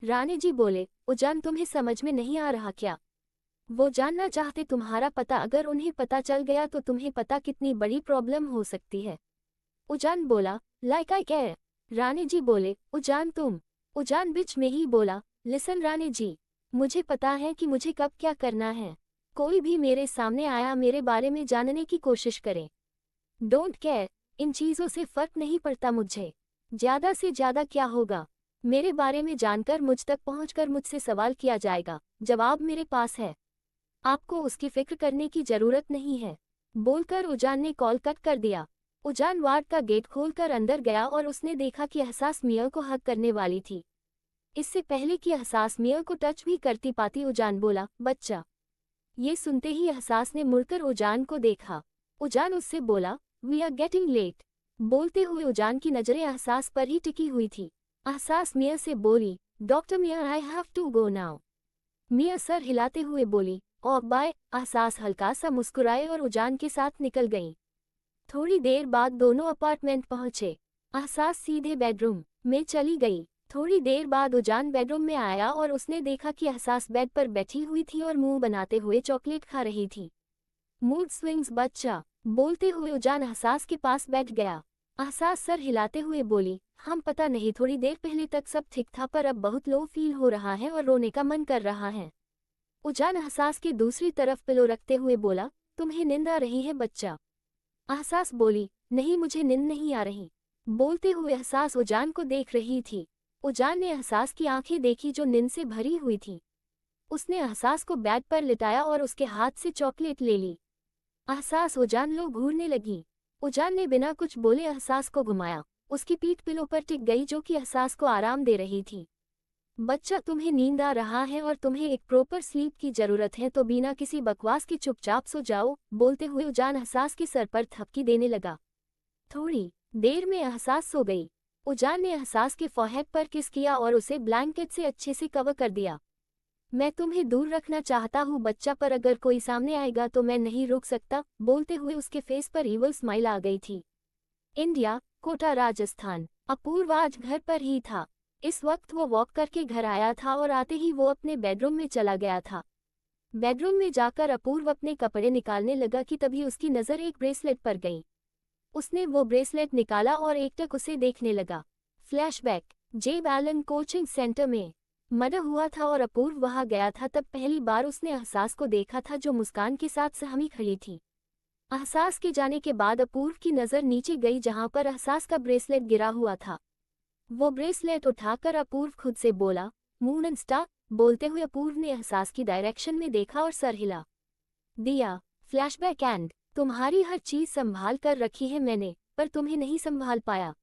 Speaker 1: राणे जी बोले, उजान तुम्हें समझ में नहीं आ रहा क्या? वो जानना चाहते तुम्हारा पता। अगर उन्हें पता चल गया तो तुम्हें पता कितनी बड़ी प्रॉब्लम हो सकती है। उजान बोला, लाइक आई केयर। राणे जी बोले, उजान तुम। उजान बीच में ही बोला, लिसन राणे जी, मुझे पता है कि मुझे कब क्या करना है। कोई भी मेरे सामने आया मेरे बारे में जानने की कोशिश करे, डोंट केयर। इन चीज़ों से फर्क नहीं पड़ता मुझे। ज़्यादा से ज़्यादा क्या होगा, मेरे बारे में जानकर मुझ तक पहुंचकर मुझसे सवाल किया जाएगा। जवाब मेरे पास है, आपको उसकी फिक्र करने की ज़रूरत नहीं है। बोलकर उजान ने कॉल कट कर दिया। उजान वार्ड का गेट खोलकर अंदर गया और उसने देखा कि एहसास मिया को हक करने वाली थी। इससे पहले कि एहसास मिया को टच भी करती पाती, उजान बोला, बच्चा। ये सुनते ही एहसास ने मुड़कर उजान को देखा। उजान उससे बोला, वी आर गेटिंग लेट। बोलते हुए उजान की नजरें एहसास पर ही टिकी हुई थी। एहसास मिया से बोली, doctor Miya, I have to go now. Miya सर हिलाते हुए बोली, ओह बाय। एहसास हल्का सा मुस्कुराए और उजान के साथ निकल गईं। थोड़ी देर बाद दोनों अपार्टमेंट पहुंचे। एहसास सीधे बेडरूम में चली गई। थोड़ी देर बाद उजान बेडरूम में आया और उसने देखा कि एहसास बेड पर बैठी हुई थी और मुंह बनाते हुए चॉकलेट खा रही थी। मूड स्विंग्स बच्चा, बोलते हुए उजान एहसास के पास बैठ गया। एहसास सर हिलाते हुए बोली, हम पता नहीं, थोड़ी देर पहले तक सब ठीक था पर अब बहुत लो फील हो रहा है और रोने का मन कर रहा है। उजान एहसास की दूसरी तरफ पिलो रखते हुए बोला, तुम्हें नींद आ रही है बच्चा? एहसास बोली, नहीं मुझे नींद नहीं आ रही। बोलते हुए एहसास उजान को देख रही थी। उजान ने एहसास की आंखें देखी जो नींद से भरी हुई थी। उसने एहसास को बेड पर लिटाया और उसके हाथ से चॉकलेट ले ली। एहसास उजान लो घूरने लगी। उजान ने बिना कुछ बोले एहसास को घुमाया। उसकी पीठ पिलो पर टिक गई जो कि एहसास को आराम दे रही थी। बच्चा, तुम्हें नींद आ रहा है और तुम्हें एक प्रॉपर स्लीप की जरूरत है, तो बिना किसी बकवास के चुपचाप सो जाओ। बोलते हुए उजान एहसास के सर पर थपकी देने लगा। थोड़ी देर में एहसास सो गई। उजान ने एहसास के फोरहेड पर किस किया और उसे ब्लैंकेट से अच्छे से कवर कर दिया। मैं तुम्हें दूर रखना चाहता हूँ बच्चा, पर अगर कोई सामने आएगा तो मैं नहीं रोक सकता। बोलते हुए उसके फेस पर ईवल स्माइल आ गई थी। इंडिया, कोटा, राजस्थान। अपूर्व आज घर पर ही था। इस वक्त वो वॉक करके घर आया था और आते ही वो अपने बेडरूम में चला गया था। बेडरूम में जाकर अपूर्व अपने कपड़े निकालने लगा कि तभी उसकी नज़र एक ब्रेसलेट पर गई। उसने वो ब्रेसलेट निकाला और एकटक उसे देखने लगा। फ्लैशबैक, जेब एलन कोचिंग सेंटर में मर्डर हुआ था और अपूर्व वहां गया था। तब पहली बार उसने एहसास को देखा था जो मुस्कान के साथ सहमी खड़ी थी। एहसास के जाने के बाद अपूर्व की नज़र नीचे गई जहां पर एहसास का ब्रेसलेट गिरा हुआ था। वो ब्रेसलेट उठाकर अपूर्व खुद से बोला, मून एंड स्टार। बोलते हुए अपूर्व ने एहसास की डायरेक्शन में देखा और सर हिला दिया। फ्लैशबैक एंड, तुम्हारी हर चीज संभाल कर रखी है मैंने, पर तुम्हें नहीं संभाल पाया।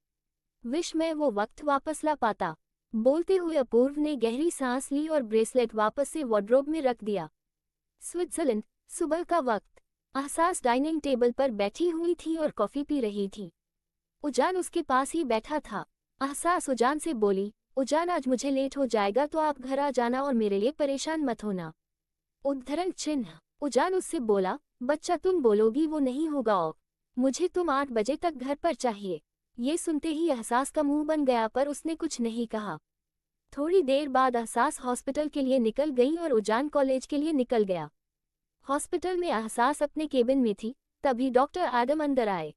Speaker 1: विश मैं वो वक्त वापस ला पाता। बोलते हुए अपूर्व ने गहरी सांस ली और ब्रेसलेट वापस से वार्डरोब में रख दिया। स्विट्जरलैंड, सुबह का वक्त। एहसास डाइनिंग टेबल पर बैठी हुई थी और कॉफी पी रही थी। उजान उसके पास ही बैठा था। एहसास उजान से बोली, उजान आज मुझे लेट हो जाएगा तो आप घर आ जाना और मेरे लिए परेशान मत होना। उद्धरण चिन्ह। उजान उससे बोला, बच्चा तुम बोलोगी वो नहीं होगा और मुझे तुम 8 बजे तक घर पर चाहिए। ये सुनते ही एहसास का मुंह बन गया पर उसने कुछ नहीं कहा। थोड़ी देर बाद एहसास हॉस्पिटल के लिए निकल गई और उजान कॉलेज के लिए निकल गया। हॉस्पिटल में एहसास अपने केबिन में थी, तभी डॉक्टर एडम अंदर आए।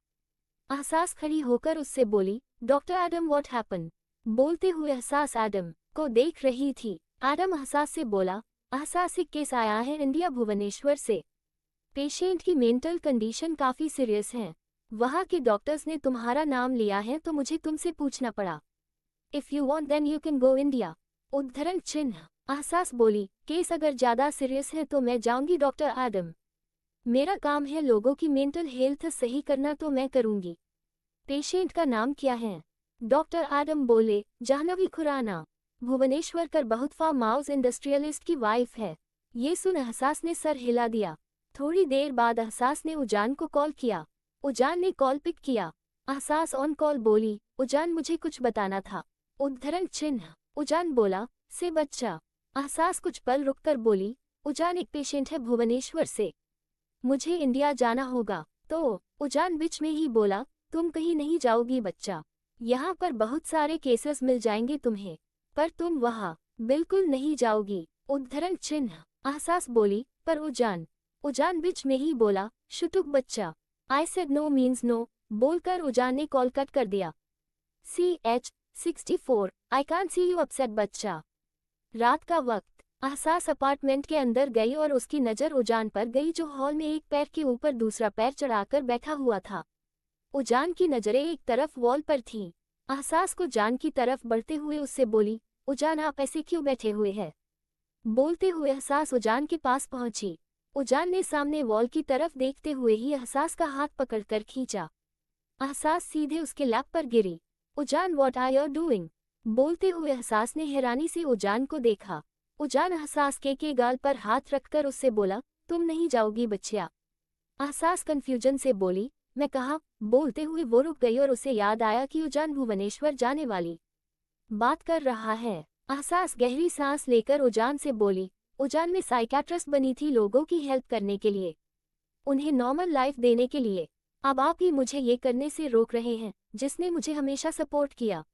Speaker 1: एहसास खड़ी होकर उससे बोली, डॉक्टर एडम व्हाट हैपन? बोलते हुए एहसास एडम को देख रही थी। एडम एहसास से बोला, एहसास एक केस आया है इंडिया भुवनेश्वर से। पेशेंट की मेंटल कंडीशन काफ़ी सीरियस है। वहाँ के डॉक्टर्स ने तुम्हारा नाम लिया है तो मुझे तुमसे पूछना पड़ा। If you want then you can go India. उद्धरण चिन्ह। एहसास बोली, केस अगर ज़्यादा सीरियस है तो मैं जाऊंगी डॉक्टर एडम। मेरा काम है लोगों की मेंटल हेल्थ सही करना तो मैं करूंगी। पेशेंट का नाम क्या है? डॉक्टर एडम बोले, जाह्नवी खुराना। भुवनेश्वर कर बहुत फार्म हाउस इंडस्ट्रियलिस्ट की वाइफ है। ये सुन एहसास ने सर हिला दिया। थोड़ी देर बाद एहसास ने उजान को कॉल किया। उजान ने कॉल पिक किया। एहसास ऑन कॉल बोली, उजान मुझे कुछ बताना था। उद्धरण चिन्ह। उजान बोला, से बच्चा। एहसास कुछ पल रुककर बोली, उजान एक पेशेंट है भुवनेश्वर से, मुझे इंडिया जाना होगा। तो उजान बीच में ही बोला, तुम कहीं नहीं जाओगी बच्चा, यहाँ पर बहुत सारे केसेस मिल जाएंगे तुम्हें, पर तुम वहाँ बिल्कुल नहीं जाओगी। उद्धरण चिन्ह। एहसास बोली, पर उजान बीच में ही बोला, शुटुक बच्चा। I said no means no. बोलकर उजान ने कॉल कट कर दिया। CH-64, I can't see you upset बच्चा। रात का वक्त। एहसास अपार्टमेंट के अंदर गई और उसकी नज़र उजान पर गई जो हॉल में एक पैर के ऊपर दूसरा पैर चढ़ाकर बैठा हुआ था। उजान की नज़रें एक तरफ वॉल पर थीं। एहसास को जान की तरफ बढ़ते हुए उससे बोली, उजान आप ऐसे क्यों बैठे हुए हैं? बोलते हुए एहसास उजान के पास पहुंची। उजान ने सामने वॉल की तरफ देखते हुए ही एहसास का हाथ पकड़कर खींचा। एहसास सीधे उसके लैप पर गिरी। उजान व्हाट आर यू डूइंग? बोलते हुए एहसास ने हैरानी से उजान को देखा। उजान एहसास के गाल पर हाथ रखकर उससे बोला, तुम नहीं जाओगी बच्चिया। एहसास कंफ्यूजन से बोली, मैं कहाँ? बोलते हुए वो रुक गई और उसे याद आया कि उजान भुवनेश्वर जाने वाली बात कर रहा है। अहसास गहरी सांस लेकर उजान से बोली, उजान में साइकियाट्रिस्ट बनी थी लोगों की हेल्प करने के लिए, उन्हें नॉर्मल लाइफ देने के लिए। अब आप ही मुझे ये करने से रोक रहे हैं जिसने मुझे हमेशा सपोर्ट किया।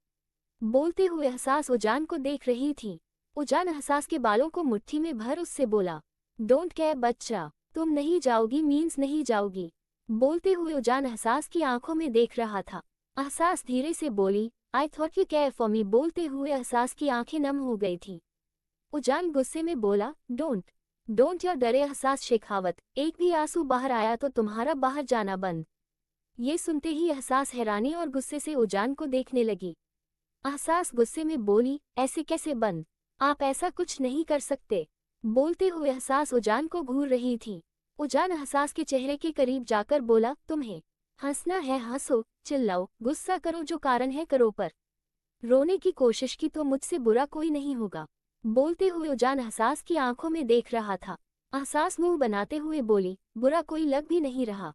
Speaker 1: बोलते हुए एहसास उजान को देख रही थी। उजान एहसास के बालों को मुट्ठी में भर उससे बोला, डोंट केयर बच्चा, तुम नहीं जाओगी मीन्स नहीं जाओगी। बोलते हुए उजान एहसास की आंखों में देख रहा था। एहसास धीरे से बोली, I thought you care for me. बोलते हुए एहसास की आंखें नम हो गई थी। उजान गुस्से में बोला, डोंट या डरे एहसास शेखावत, एक भी आंसू बाहर आया तो तुम्हारा बाहर जाना बंद। ये सुनते ही एहसास हैरानी और गुस्से से उजान को देखने लगी। एहसास गुस्से में बोली, ऐसे कैसे बंद, आप ऐसा कुछ नहीं कर सकते। बोलते हुए एहसास उजान को घूर रही थी। उजान एहसास के चेहरे के करीब जाकर बोला, तुम्हें हंसना है हंसो, चिल्लाओ, गुस्सा करो, जो कारण है करो, पर रोने की कोशिश की तो मुझसे बुरा कोई नहीं होगा। बोलते हुए उजान एहसास की आंखों में देख रहा था। एहसास मुंह बनाते हुए बोली, बुरा कोई लग भी नहीं रहा।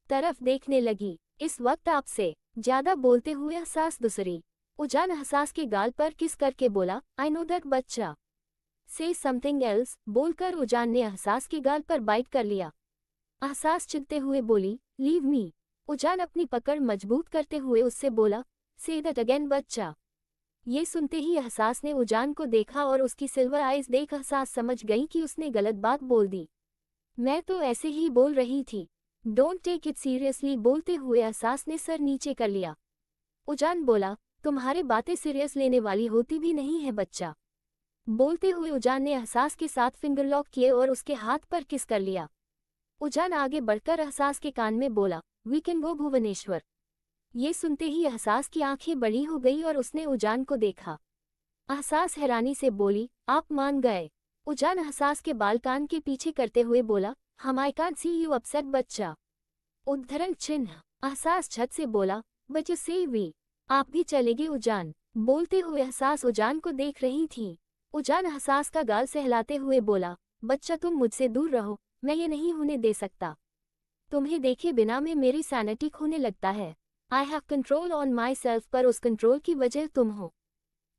Speaker 1: तरफ देखने लगी। इस वक्त आपसे ज्यादा बोलते हुए एहसास दूसरी। उजान एहसास के गाल पर किस करके बोला, आई नो दैट बच्चा, से समथिंग एल्स। बोलकर उजान ने एहसास के गाल पर बाइट कर लिया। एहसास चिढ़ते हुए बोली, लीव मी। उजान अपनी पकड़ मजबूत करते हुए उससे बोला, से दैट अगेन बच्चा। ये सुनते ही एहसास ने उजान को देखा और उसकी सिल्वर आइज देख एहसास समझ गई कि उसने गलत बात बोल दी। मैं तो ऐसे ही बोल रही थी, डोंट टेक इट सीरियसली। बोलते हुए एहसास ने सर नीचे कर लिया। उजान बोला, तुम्हारे बातें सीरियस लेने वाली होती भी नहीं है बच्चा। बोलते हुए उजान ने एहसास के साथ फिंगर लॉक किए और उसके हाथ पर किस कर लिया। उजान आगे बढ़कर एहसास के कान में बोला, वी कैन गो भुवनेश्वर। ये सुनते ही एहसास की आंखें बड़ी हो गई और उसने उजान को देखा। एहसास हैरानी से बोली, आप मान गए। उजान एहसास के बाल कान के पीछे करते हुए बोला, हम आई कांट सी यू अपसेट बच्चा। उद्धरण चिन्ह। एहसास झट से बोला, बट यू से वी, आप भी चलेगी उजान। बोलते हुए एहसास उजान को देख रही थी। उजान एहसास का गाल सहलाते हुए बोला, बच्चा तुम मुझसे दूर रहो, मैं ये नहीं होने दे सकता। तुम्हें देखे बिना में मेरी सैनिटी खोने लगता है। I have control on my self, पर उस कंट्रोल की वजह तुम हो।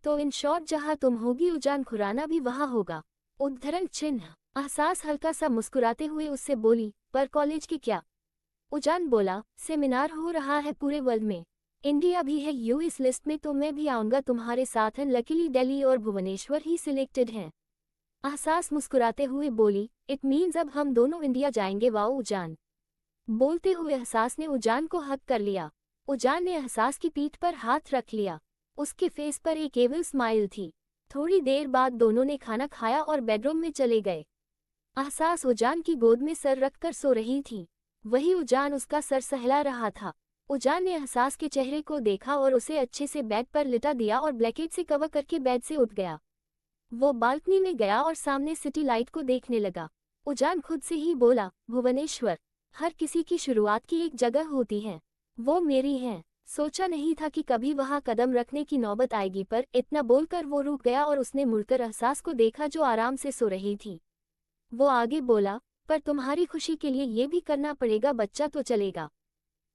Speaker 1: तो इन शॉर्ट जहाँ तुम होगी उजान खुराना भी वहाँ होगा। उद्धरण चिन्ह। एहसास हल्का सा मुस्कुराते हुए उससे बोली, पर कॉलेज की क्या। उजान बोला, सेमिनार हो रहा है पूरे वर्ल्ड में, इंडिया भी है इस लिस्ट में, तो मैं भी आऊंगा तुम्हारे साथ। लकीली दिल्ली और भुवनेश्वर ही सिलेक्टेड हैं। एहसास मुस्कुराते हुए बोली, इट मीन्स अब हम दोनों इंडिया जाएंगे वाओ उजान। बोलते हुए एहसास ने उजान को हक कर लिया। उजान ने एहसास की पीठ पर हाथ रख लिया। उसके फेस पर एक एविल स्माइल थी। थोड़ी देर बाद दोनों ने खाना खाया और बेडरूम में चले गए। एहसास उजान की गोद में सर रखकर सो रही थी। वही उजान उसका सर सहला रहा था। उजान ने एहसास के चेहरे को देखा और उसे अच्छे से बेड पर लिटा दिया और ब्लैंकेट से कवर करके बेड से उठ गया। वो बालकनी में गया और सामने सिटी लाइट को देखने लगा। उजान खुद से ही बोला, भुवनेश्वर, हर किसी की शुरुआत की एक जगह होती है, वो मेरी है। सोचा नहीं था कि कभी वहां कदम रखने की नौबत आएगी, पर इतना बोलकर वो रुक गया और उसने मुड़कर एहसास को देखा जो आराम से सो रही थी। वो आगे बोला, पर तुम्हारी खुशी के लिए ये भी करना पड़ेगा बच्चा, तो चलेगा।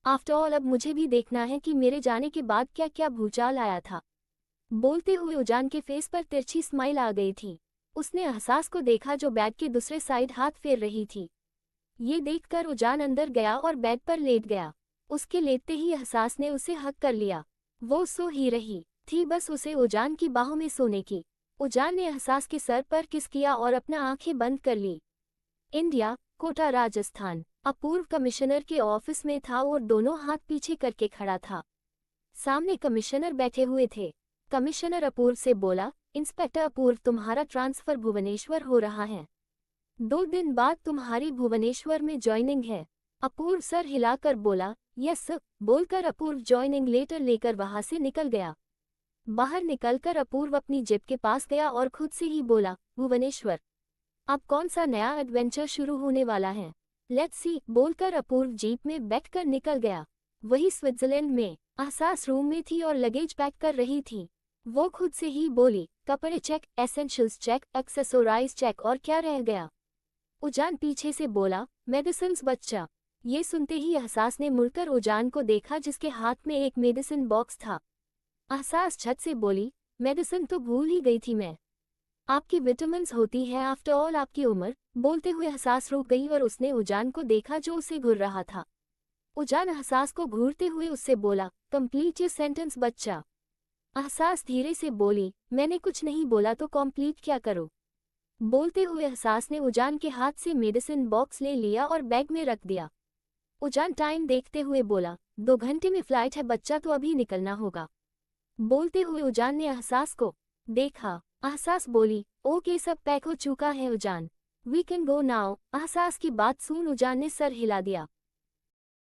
Speaker 1: आफ्टर ऑल अब मुझे भी देखना है कि मेरे जाने के बाद क्या क्या भूचाल आया था। बोलते हुए उजान के फेस पर तिरछी स्माइल आ गई थी। उसने एहसास को देखा जो बेड के दूसरे साइड हाथ फेर रही थी। ये देखकर उजान अंदर गया और बेड पर लेट गया। उसके लेटते ही एहसास ने उसे हक कर लिया। वो सो ही रही थी, बस उसे उजान की बाहों में सोने की। उजान ने एहसास के सर पर किस किया और अपना आंखें बंद कर ली। इंडिया, कोटा, राजस्थान। अपूर्व कमिश्नर के ऑफिस में था और दोनों हाथ पीछे करके खड़ा था। सामने कमिश्नर बैठे हुए थे। कमिश्नर अपूर्व से बोला, इंस्पेक्टर अपूर्व, तुम्हारा ट्रांसफर भुवनेश्वर हो रहा है। 2 दिन बाद तुम्हारी भुवनेश्वर में ज्वाइनिंग है। अपूर्व सर हिलाकर बोला, यस सर। बोलकर अपूर्व ज्वाइनिंग लेटर लेकर वहां से निकल गया। बाहर निकलकर अपूर्व अपनी जेब के पास गया और खुद से ही बोला, भुवनेश्वर, अब कौन सा नया एडवेंचर शुरू होने वाला है, लेट्स सी। बोलकर अपूर्व जीप में बैठकर निकल गया। वही स्विट्जरलैंड में एहसास रूम में थी और लगेज पैक कर रही थी। वो खुद से ही बोली, कपड़े चेक, एसेंशियल्स चेक, एक्सेसोराइज चेक, और क्या रह गया। उजान पीछे से बोला, मेडिसिन्स बच्चा। ये सुनते ही एहसास ने मुड़कर उजान को देखा जिसके हाथ में एक मेडिसिन बॉक्स था। एहसास झट से बोली, मेडिसिन तो भूल ही गई थी मैं। आपकी विटामिन्स होती है आफ्टर ऑल आपकी उम्र। बोलते हुए हसास रुक गई और उसने उजान को देखा जो उसे घूर रहा था। उजान हसास को घूरते हुए उससे बोला, कंप्लीट योर सेंटेंस बच्चा। हसास धीरे से बोली, मैंने कुछ नहीं बोला तो कंप्लीट क्या करो। बोलते हुए हसास ने उजान के हाथ से मेडिसिन बॉक्स ले लिया और बैग में रख दिया। उजान टाइम देखते हुए बोला, 2 घंटे में फ्लाइट है बच्चा, तो अभी निकलना होगा। बोलते हुए उजान ने अहसास को देखा। अहसास बोली, ओके सब पैक हो चुका है उजान, वी कैन गो नाउ। अहसास की बात सुन उजान ने सर हिला दिया।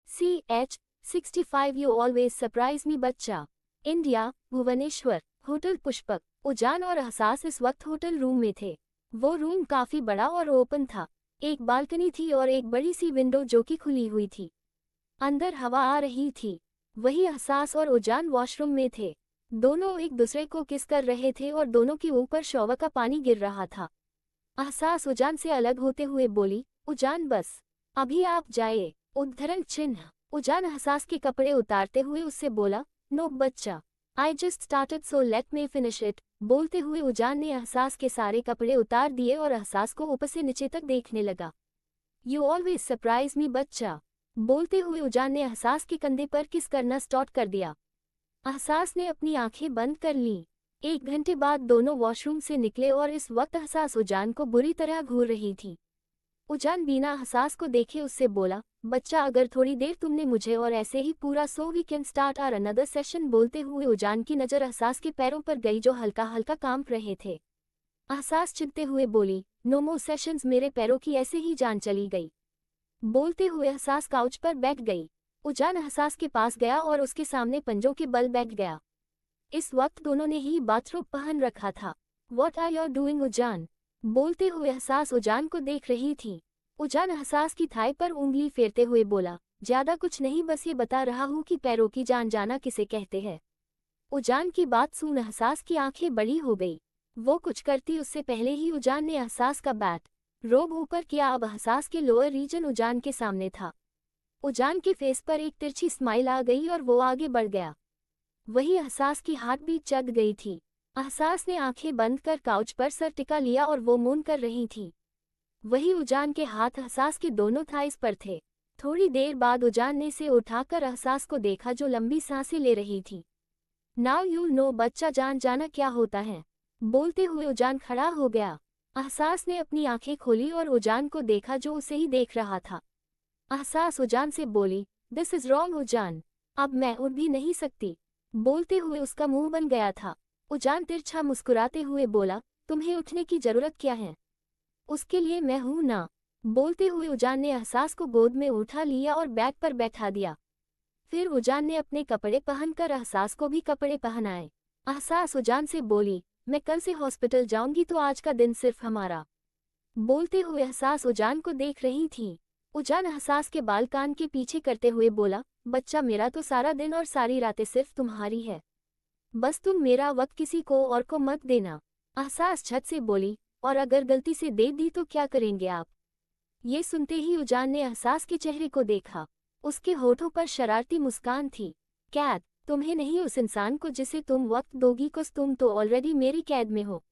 Speaker 1: CH-65 you always surprise me बच्चा। India, Bhubaneswar, hotel Pushpak. उजान और अहसास इस वक्त होटल रूम में थे। वो रूम काफी बड़ा और ओपन था। एक बालकनी थी और एक बड़ी सी विंडो जो कि खुली हुई थी। अंदर हवा आ रही थी। वही अहसास और उजान वॉशरूम में थे। दोनों एक दूसरे को किस कर रहे थे और दोनों के ऊपर शॉवर का पानी गिर रहा था। अहसास उजान से अलग होते हुए बोली, उजान बस, अभी आप जाइए। उद्धरण चिन्ह। उजान अहसास के कपड़े उतारते हुए उससे बोला, नो बच्चा, I just started so let me finish it. बोलते हुए उजान ने अहसास के सारे कपड़े उतार दिए और अहसास को ऊपर से नीचे तक देखने लगा। यू ऑलवेज सरप्राइज मी बच्चा। बोलते हुए उजान ने अहसास के कंधे पर किस करना स्टार्ट कर दिया। अहसास ने अपनी आंखें बंद कर लीं। 1 घंटे बाद दोनों वॉशरूम से निकले और इस वक्त अहसास उजान को बुरी तरह घूर रही थी। उजान बिना अहसास को देखे उससे बोला, बच्चा अगर थोड़ी देर तुमने मुझे और ऐसे ही पूरा so we can start our another session. बोलते हुए उजान की नज़र अहसास के पैरों पर गई जो हल्का हल्का कांप रहे थे। अहसास चिढ़ते हुए बोली, नो मोर सेशंस। मेरे पैरों की ऐसे ही जान चली गई। बोलते हुए अहसास काउच पर बैठ गई। उजान अहसास के पास गया और उसके सामने पंजों के बल बैठ गया। इस वक्त दोनों ने ही बाथरोब पहन रखा था। व्हाट आर यू डूइंग उजान। बोलते हुए अहसास उजान को देख रही थी। उजान अहसास की थाई पर उंगली फेरते हुए बोला, ज्यादा कुछ नहीं, बस ये बता रहा हूँ कि पैरों की जान जाना किसे कहते हैं। उजान की बात सुन अहसास की आंखें बड़ी हो गई। वो कुछ करती उससे पहले ही उजान ने अहसास का बैट रोब ऊपर किया। अब अहसास के लोअर रीजन उजान के सामने था। उजान के फेस पर एक तिरछी स्माइल आ गई और वो आगे बढ़ गया। वही अहसास की हार्ट बीट चढ़ गई थी। अहसास ने आंखें बंद कर काउच पर सर टिका लिया और वो मून कर रही थी। वही उजान के हाथ अहसास के दोनों थाइस पर थे। थोड़ी देर बाद उजान ने से उठाकर अहसास को देखा जो लंबी सांसें ले रही थी। नाउ यू नो बच्चा, जान जाना क्या होता है। बोलते हुए उजान खड़ा हो गया। अहसास ने अपनी आंखें खोली और उजान को देखा जो उसे ही देख रहा था। अहसास उजान से बोली, दिस इज रॉन्ग उजान, अब मैं उठ भी नहीं सकती। बोलते हुए उसका मुंह बन गया था। उजान तिरछा मुस्कुराते हुए बोला, तुम्हें उठने की जरूरत क्या है, उसके लिए मैं हूं ना। बोलते हुए उजान ने अहसास को गोद में उठा लिया और बैग पर बैठा दिया। फिर उजान ने अपने कपड़े पहनकर अहसास को भी कपड़े पहनाए। अहसास उजान से बोली, मैं कल से हॉस्पिटल जाऊंगी तो आज का दिन सिर्फ हमारा। बोलते हुए अहसास उजान को देख रही थी। उजान अहसास के बाल कान के पीछे करते हुए बोला, बच्चा मेरा तो सारा दिन और सारी रातें सिर्फ तुम्हारी है, बस तुम मेरा वक्त किसी को और को मत देना। अहसास झट से बोली, और अगर गलती से दे दी तो क्या करेंगे आप। ये सुनते ही उजान ने अहसास के चेहरे को देखा। उसके होठों पर शरारती मुस्कान थी। कैद, तुम्हें नहीं, उस इंसान को जिसे तुम वक्त दोगी, कुछ तुम तो ऑलरेडी मेरी कैद में हो।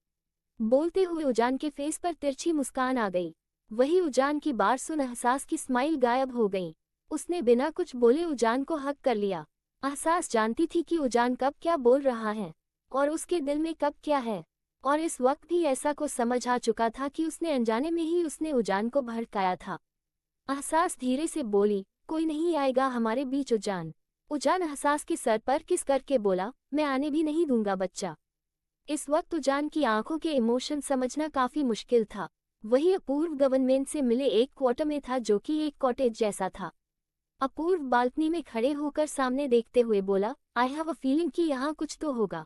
Speaker 1: बोलते हुए उजान के फेस पर तिरछी मुस्कान आ गई। वही उजान की बात सुन अहसास की स्माइल गायब हो गई। उसने बिना कुछ बोले उजान को हक कर लिया। अहसास जानती थी कि उजान कब क्या बोल रहा है और उसके दिल में कब क्या है, और इस वक्त भी ऐसा को समझ आ चुका था कि उसने अनजाने में ही उसने उजान को भड़काया था। अहसास धीरे से बोली, कोई नहीं आएगा हमारे बीच उजान। उजान अहसास के सर पर किस करके बोला, मैं आने भी नहीं दूंगा बच्चा। इस वक्त उजान की आंखों के इमोशन समझना काफी मुश्किल था। वही अपूर्व गवर्नमेंट से मिले एक क्वार्टर में था जो कि एक कॉटेज जैसा था। अपूर्व बालकनी में खड़े होकर सामने देखते हुए बोला, आई हैव अ फीलिंग कि यहाँ कुछ तो होगा।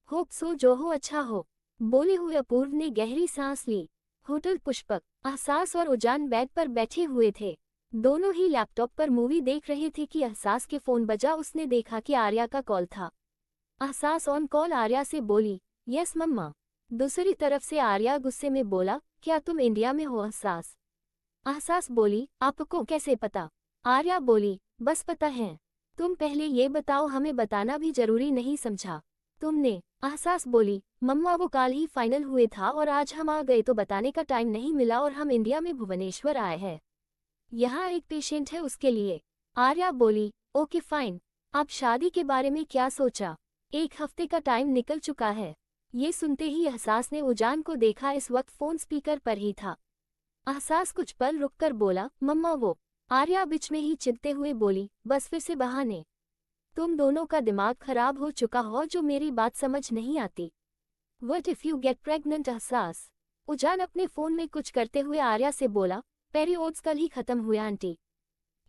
Speaker 1: होप सो, जो हो अच्छा हो। बोले हुए अपूर्व ने गहरी सांस ली। होटल पुष्पक। अहसास और उजान बेड पर बैठे हुए थे। दोनों ही लैपटॉप पर मूवी देख रहे थे कि अहसास के फोन बजा। उसने देखा कि आर्या का कॉल था। अहसास ऑन कॉल आर्या से बोली, यस मम्मा। दूसरी तरफ से आर्या गुस्से में बोला, क्या तुम इंडिया में हो अहसास। अहसास बोली, आपको कैसे पता। आर्या बोली, बस पता है। तुम पहले ये बताओ, हमें बताना भी जरूरी नहीं समझा। तुमने? एहसास बोली, मम्मा वो कल ही फाइनल हुए था और आज हम आ गए तो बताने का टाइम नहीं मिला और हम इंडिया में भुवनेश्वर आए हैं। यहाँ एक पेशेंट है उसके लिए। आर्या बोली, ओके फाइन। अब शादी के बारे में क्या सोचा? 1 हफ्ते का टाइम निकल चुका है। ये सुनते ही एहसास ने उजान को देखा, इस वक्त फोन स्पीकर पर ही था। एहसास कुछ पल रुककर बोला, मम्मा वो। आर्या बीच में ही चिढ़ते हुए बोली, बस फिर से बहाने। तुम दोनों का दिमाग खराब हो चुका हो जो मेरी बात समझ नहीं आती। What if you get pregnant? एहसास। उजान अपने फोन में कुछ करते हुए आर्या से बोला, पेरियोड्स कल ही खत्म हुए आंटी।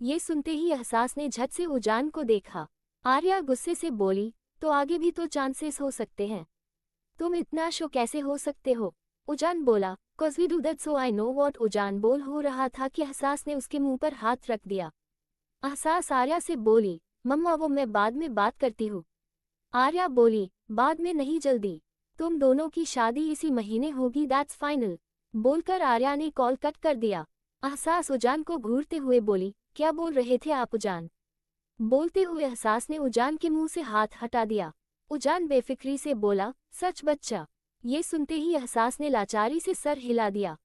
Speaker 1: ये सुनते ही एहसास ने झट से उजान को देखा। आर्या गुस्से से बोली, तो आगे भी तो चांसेस हो सकते हैं। तुम इतना शो कैसे हो सकते हो? उजान बोला, cause we do that so I know what। उजान बोल हो रहा था कि एहसास ने उसके मुंह पर हाथ रख दिया। एहसास आर्या से बोली, मम्मा वो मैं बाद में बात करती हूँ। आर्या बोली, बाद में नहीं जल्दी। तुम दोनों की शादी इसी महीने होगी, दैट्स फाइनल। बोलकर आर्या ने कॉल कट कर दिया। एहसास उजान को घूरते हुए बोली, क्या बोल रहे थे आप उजान? बोलते हुए एहसास ने उजान के मुंह से हाथ हटा दिया। उजान बेफिक्री से बोला, सच बच्चा। ये सुनते ही एहसास ने लाचारी से सर हिला दिया।